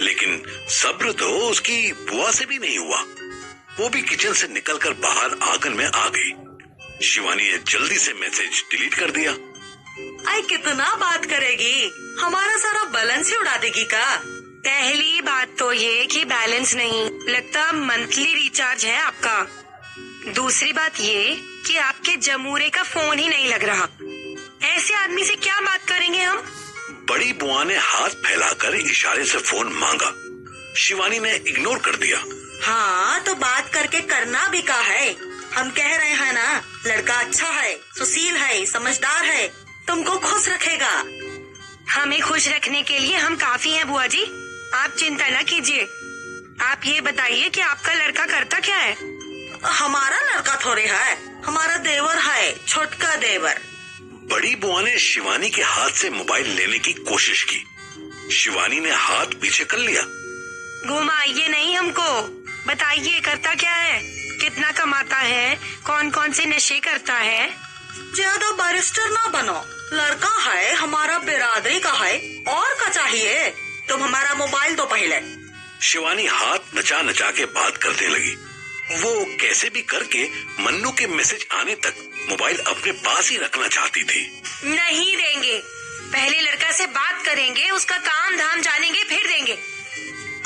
लेकिन सब्र तो उसकी बुआ से भी नहीं हुआ। वो भी किचन से निकलकर बाहर आंगन में आ गई। शिवानी ने जल्दी से मैसेज डिलीट कर दिया। आई कितना बात करेगी, हमारा सारा बैलेंस ही उड़ा देगी का? पहली बात तो ये कि बैलेंस नहीं, लगता मंथली रिचार्ज है आपका। दूसरी बात ये कि आपके जमूरे का फोन ही नहीं लग रहा। ऐसे आदमी से क्या बात करेंगे हम? बड़ी बुआ ने हाथ फैलाकर इशारे से फोन मांगा। शिवानी ने इग्नोर कर दिया। हाँ तो बात करके करना भी का है? हम कह रहे हैं ना, लड़का अच्छा है, सुशील है, समझदार है, तुमको खुश रखेगा। हमें खुश रखने के लिए हम काफी हैं बुआ जी, आप चिंता न कीजिए। आप ये बताइए कि आपका लड़का करता क्या है? हमारा लड़का थोड़े है, हमारा देवर है, छोटका देवर। बड़ी बुआ ने शिवानी के हाथ से मोबाइल लेने की कोशिश की। शिवानी ने हाथ पीछे कर लिया। घुमाइए नहीं हमको, बताइए करता क्या है, कितना कमाता है, कौन कौन से नशे करता है? ज्यादा बैरिस्टर ना बनो, लड़का है, हमारा बिरादरी का है, और क्या चाहिए? तुम हमारा मोबाइल दो पहले। शिवानी हाथ नचा नचा के बात करने लगी। वो कैसे भी करके मन्नू के मैसेज आने तक मोबाइल अपने पास ही रखना चाहती थी। नहीं देंगे, पहले लड़का से बात करेंगे, उसका काम धाम जानेंगे, फिर देंगे।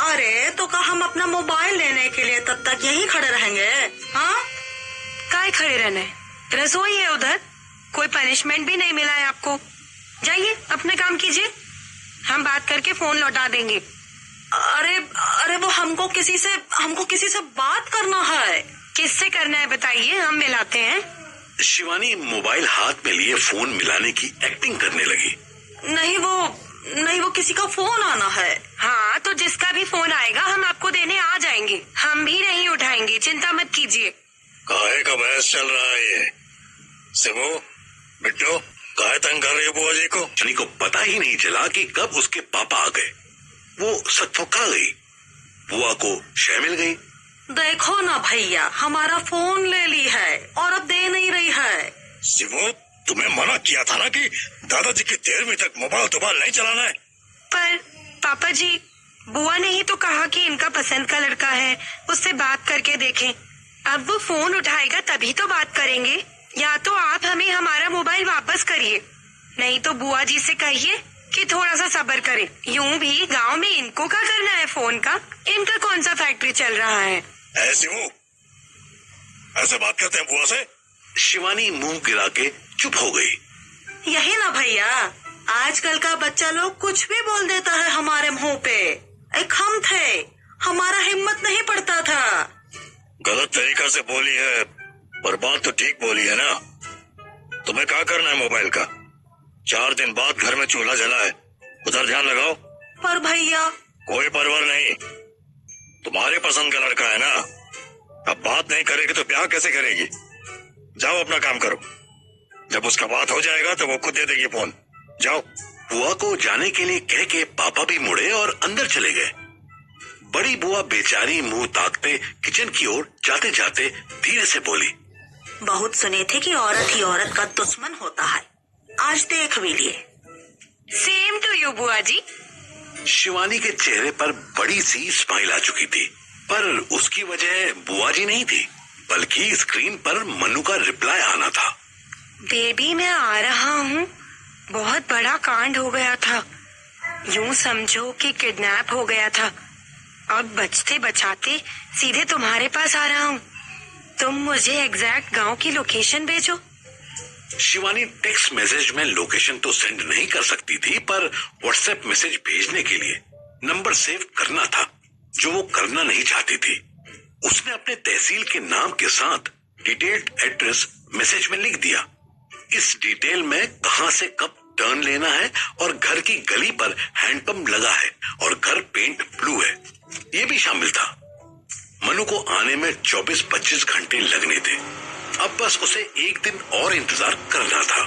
अरे तो क्या हम अपना मोबाइल लेने के लिए तब तक यहीं खड़े रहेंगे? हाँ, काय खड़े रहना है? रसोई है उधर, कोई पनिशमेंट भी नहीं मिला है आपको। जाइए अपने काम कीजिए, हम बात करके फोन लौटा देंगे। अरे वो हमको किसी से बात करना है। किससे करना है बताइए, हम मिलाते हैं। शिवानी मोबाइल हाथ में लिए फोन मिलाने की एक्टिंग करने लगी। नहीं वो किसी का फोन आना है। हाँ तो जिसका भी फोन आएगा हम आपको देने आ जाएंगे, हम भी नहीं उठाएंगे, चिंता मत कीजिए। काहे का बहस चल रहा है ये? सिमो, बिट्टू, काहे तंग कर रही है बुआ जी को? शनि को पता ही नहीं चला कि कब उसके पापा आ गए। वो सत्थोका गई, बुआ को शय मिल गई। देखो ना भैया, हमारा फोन ले ली है और अब दे नहीं रही है। सिमो, तुम्हें मना किया था ना कि दादाजी की 13वीं तक मोबाइल नहीं चलाना है। पर पापा जी, बुआ ने ही तो कहा कि इनका पसंद का लड़का है, उससे बात करके देखें। अब वो फोन उठाएगा तभी तो बात करेंगे। या तो आप हमें हमारा मोबाइल वापस करिए, नहीं तो बुआ जी से कहिए कि थोड़ा सा सब्र करें। यूं भी गांव में इनको क्या करना है फोन का, इनका कौन सा फैक्ट्री चल रहा है? ऐसे बात करते हैं बुआ से? शिवानी मुंह गिरा के चुप हो गई। यही ना भैया, आजकल का बच्चा लोग कुछ भी बोल देता है हमारे मुंह पे। एक हम थे, हमारा हिम्मत नहीं पड़ता था। गलत तरीका से बोली है, पर बात तो ठीक बोली है ना। तुम्हें क्या करना है मोबाइल का? 4 दिन बाद घर में चूल्हा जला है, उधर ध्यान लगाओ। पर भैया, कोई परवाह नहीं, तुम्हारे पसंद का लड़का है ना। अब बात नहीं करेगी तो ब्याह कैसे करेगी? जाओ अपना काम करो, जब उसका बात हो जाएगा तो वो खुद दे देगी फोन। जाओ। बुआ को जाने के लिए कह के पापा भी मुड़े और अंदर चले गए। बड़ी बुआ बेचारी मुंह ताकते किचन की ओर जाते जाते धीरे से बोली, बहुत सुने थे कि औरत ही औरत का दुश्मन होता है, आज देख भी लिए। सेम टू यू बुआ जी। शिवानी के चेहरे पर बड़ी सी स्माइल आ चुकी थी, पर उसकी वजह बुआ जी नहीं थी, बल्कि स्क्रीन पर मनु का रिप्लाई आना था। बेबी मैं आ रहा हूँ, बहुत बड़ा कांड हो गया था। यूं समझो कि किडनैप हो गया था। अब बचते बचाते सीधे तुम्हारे पास आ रहा हूँ। तुम मुझे एग्जैक्ट गांव की लोकेशन भेजो। शिवानी टेक्स्ट मैसेज में लोकेशन तो सेंड नहीं कर सकती थी, पर व्हाट्सएप मैसेज भेजने के लिए नंबर सेव करना था, जो वो करना नहीं चाहती थी। उसने अपने तहसील के नाम के साथ डिटेल्ड एड्रेस मैसेज में लिख दिया। इस डिटेल में कहां से कब टर्न लेना है और घर की गली पर हैंडपंप लगा है और घर पेंट ब्लू है, ये भी शामिल था। मनु को आने में 24-25 घंटे लगने थे। अब बस उसे एक दिन और इंतजार करना था।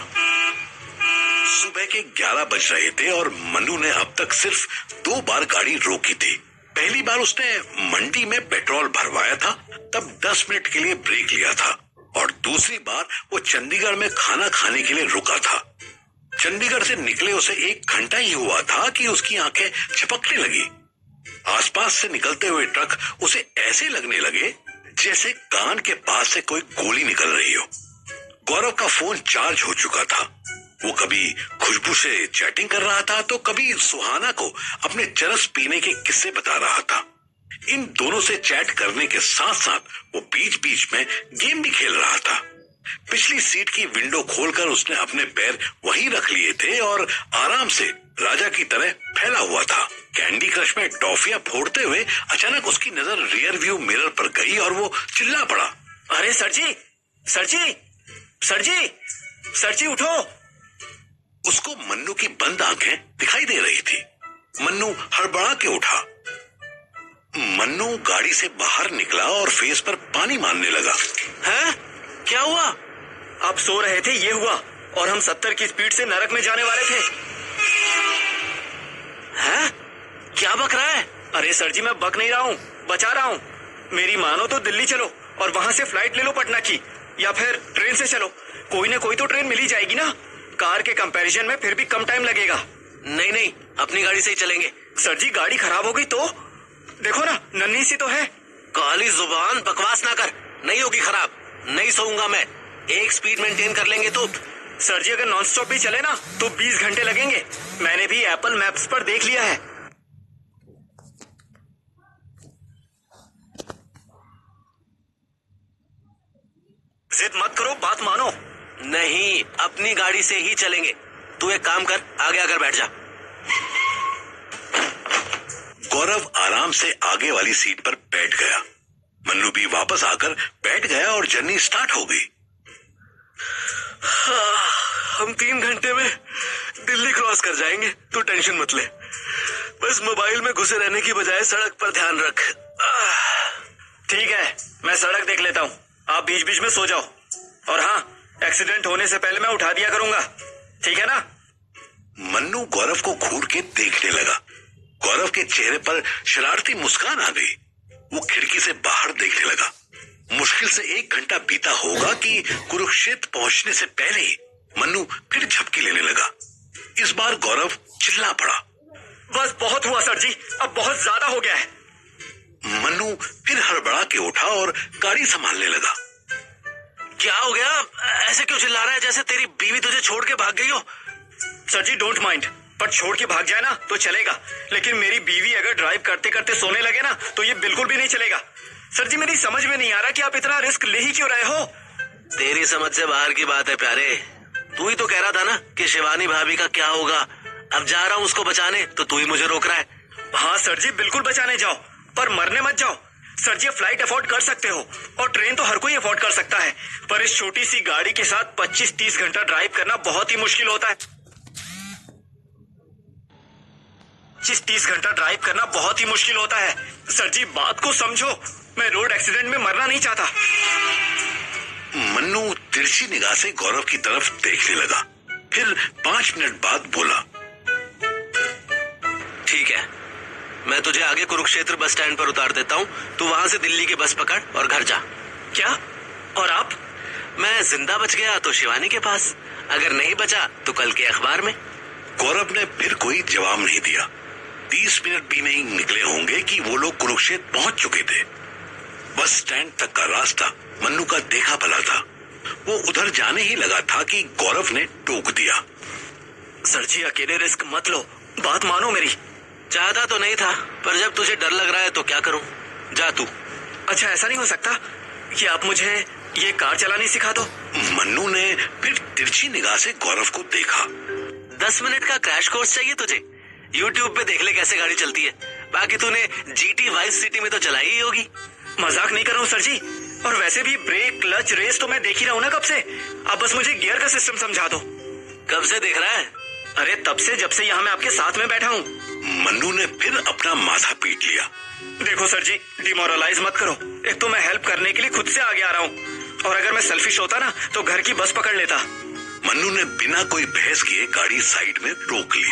सुबह के 11 बज रहे थे और मनु ने अब तक सिर्फ 2 बार गाड़ी रोकी थी। पहली बार उसने मंडी में पेट्रोल भरवाया था, तब 10 मिनट के लिए ब्रेक लिया था, और दूसरी बार वो चंडीगढ़ में खाना खाने के लिए रुका था। चंडीगढ़ से निकले उसे 1 घंटा ही हुआ था कि उसकी आंखें झपकने लगी। आसपास से निकलते हुए ट्रक उसे ऐसे लगने लगे जैसे कान के पास से कोई गोली निकल रही हो। गौरव का फोन चार्ज हो चुका था। वो कभी खुशबू से चैटिंग कर रहा था तो कभी सुहाना को अपने चरस पीने के किस्से बता रहा था। इन दोनों से चैट करने के साथ साथ वो बीच बीच में गेम भी खेल रहा था। पिछली सीट की विंडो खोलकर उसने अपने पैर वहीं रख लिए थे और आराम से राजा की तरह फैला हुआ था। कैंडी क्रश में टॉफियां फोड़ते हुए अचानक उसकी नजर रियर व्यू मिरर पर गई और वो चिल्ला पड़ा, अरे सर जी, सर जी, सर जी, सर जी उठो। उसको मन्नू की बंद आंखें दिखाई दे रही थी। मन्नू हड़बड़ा के उठा। मन्नू गाड़ी से बाहर निकला और फेस पर पानी मारने लगा। हैं? क्या हुआ? आप सो रहे थे, ये हुआ, और हम 70 की स्पीड से नरक में जाने वाले थे। हैं? क्या बक रहा है? अरे सर जी, मैं बक नहीं रहा हूँ, बचा रहा हूँ। मेरी मानो तो दिल्ली चलो और वहां से फ्लाइट ले लो पटना की, या फिर ट्रेन से चलो। कोई ना कोई तो ट्रेन मिल ही जाएगी ना। कार के कंपैरिजन में फिर भी कम टाइम लगेगा। नहीं नहीं, अपनी गाड़ी से ही चलेंगे। सर जी, गाड़ी खराब हो गई तो देखो ना, नन्ही सी तो है। काली जुबान, बकवास ना कर। नहीं होगी खराब, नहीं सोऊंगा मैं। 1 स्पीड मेंटेन कर लेंगे तो। सर जी, अगर नॉन स्टॉप भी चले ना तो 20 घंटे लगेंगे। मैंने भी एप्पल मैप्स पर देख लिया है। जिद मत करो, बात मानो। नहीं, अपनी गाड़ी से ही चलेंगे। तू एक काम कर, आगे आकर बैठ जा। गौरव आराम से आगे वाली सीट पर बैठ गया। मन्नू भी वापस आकर बैठ गया और जर्नी स्टार्ट हो गई। हम 3 घंटे में दिल्ली क्रॉस कर जाएंगे, तू टेंशन मत ले। बस मोबाइल में घुसे रहने की बजाय सड़क पर ध्यान रख। ठीक है, मैं सड़क देख लेता हूँ, आप बीच बीच में सो जाओ। और हाँ, एक्सीडेंट होने से पहले मैं उठा दिया करूंगा, ठीक है ना? मन्नू गौरव को घूर के देखने लगा। गौरव के चेहरे पर शरारती मुस्कान आ गई। वो खिड़की से बाहर देखने लगा। मुश्किल से 1 घंटा बीता होगा कि कुरुक्षेत्र पहुंचने से पहले ही मन्नू फिर झपकी लेने लगा। इस बार गौरव चिल्ला पड़ा, बस बहुत हुआ सर जी, अब बहुत ज्यादा हो गया है। मन्नू फिर हड़बड़ा के उठा और गाड़ी संभालने लगा। क्या हो गया? ऐसे क्यों चिल्ला रहा है जैसे तेरी बीवी तुझे छोड़ के भाग गई हो? सर जी, डोंट माइंड, पर छोड़ के भाग जाए ना तो चलेगा, लेकिन मेरी बीवी अगर ड्राइव करते करते सोने लगे ना तो ये बिल्कुल भी नहीं चलेगा। सर जी, मेरी समझ में नहीं आ रहा कि आप इतना रिस्क ले ही क्यों रहे हो। तेरी समझ से बाहर की बात है प्यारे। तू ही तो कह रहा था ना कि शिवानी भाभी का क्या होगा। अब जा रहा हूँ उसको बचाने, तो तू ही मुझे रोक रहा है। हाँ सर जी, बिल्कुल बचाने जाओ, पर मरने मत जाओ। सर जी, फ्लाइट अफोर्ड कर सकते हो और ट्रेन तो हर कोई अफोर्ड कर सकता है, पर इस छोटी सी गाड़ी के साथ 25-30 घंटा ड्राइव करना बहुत ही मुश्किल होता है। 25-30 घंटा ड्राइव करना बहुत ही मुश्किल होता है। सर जी, बात को समझो, मैं रोड एक्सीडेंट में मरना नहीं चाहता। मन्नू तिरछी निगाह से गौरव की तरफ देखने लगा। फिर 5 मिनट बाद बोला, ठीक है, मैं तुझे आगे कुरुक्षेत्र बस स्टैंड पर उतार देता हूँ। तू वहां से दिल्ली की बस पकड़ और घर जा। क्या? और आप? मैं जिंदा बच गया तो शिवानी के पास, अगर नहीं बचा तो कल के अखबार में। गौरव ने फिर कोई जवाब नहीं दिया। 30 मिनट भी नहीं निकले होंगे कि वो लोग कुरुक्षेत्र पहुंच चुके थे। बस स्टैंड तक का रास्ता मन्नू का देखा भला था। वो उधर जाने ही लगा था कि गौरव ने टोक दिया। सर जी अकेले रिस्क मत लो, बात मानो मेरी। चाहता तो नहीं था, पर जब तुझे डर लग रहा है तो क्या करूं। जा तू। अच्छा ऐसा नहीं हो सकता कि आप मुझे ये कार चलानी सिखा दो? मन्नू ने फिर तिरछी निगाह से गौरव को देखा। 10 मिनट का क्रैश कोर्स चाहिए तुझे? YouTube पे देख ले कैसे गाड़ी चलती है। बाकी तूने GT वाइस सिटी में तो चलाई ही होगी। मजाक नहीं कर रहा हूँ सर जी, और वैसे भी ब्रेक क्लच रेस तो मैं देख ही रहा हूँ ना कब से। अब बस मुझे गियर का सिस्टम समझा दो। कब से देख रहा है? अरे तब से जब से यहाँ मैं आपके साथ में बैठा हूँ। मन्नू ने फिर अपना माथा पीट लिया। देखो सर जी, डिमोरलाइज मत करो। एक तो मैं हेल्प करने के लिए खुद से आगे आ रहा हूँ, और अगर मैं सेल्फिश होता ना तो घर की बस पकड़ लेता। मन्नू ने बिना कोई बहस किए गाड़ी साइड में रोक ली।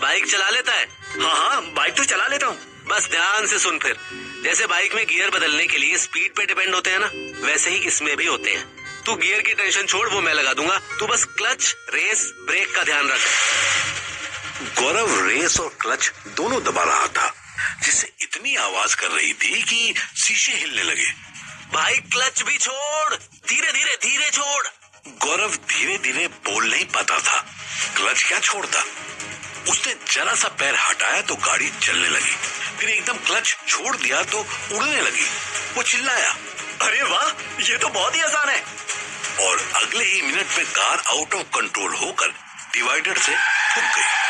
बाइक चला लेता है? हाँ बाइक तो चला लेता हूँ। बस ध्यान से सुन फिर। जैसे बाइक में गियर बदलने के लिए स्पीड पे डिपेंड होते हैं ना, वैसे ही इसमें भी होते हैं। तू गियर की टेंशन छोड़, वो मैं लगा दूंगा। तू बस क्लच, रेस, ब्रेक का ध्यान रख। गौरव रेस और क्लच दोनों दबा रहा था, जिससे इतनी आवाज कर रही थी कि शीशे हिलने लगे। भाई क्लच भी छोड़, धीरे धीरे धीरे छोड़। गौरव धीरे धीरे बोल नहीं पाता था। क्लच क्या छोड़ता। उसने जरा सा पैर हटाया तो गाड़ी चलने लगी। फिर एकदम क्लच छोड़ दिया तो उड़ने लगी। वो चिल्लाया, अरे वाह, ये तो बहुत ही आसान है। और अगले ही मिनट में कार आउट ऑफ कंट्रोल होकर डिवाइडर से ठुक गई।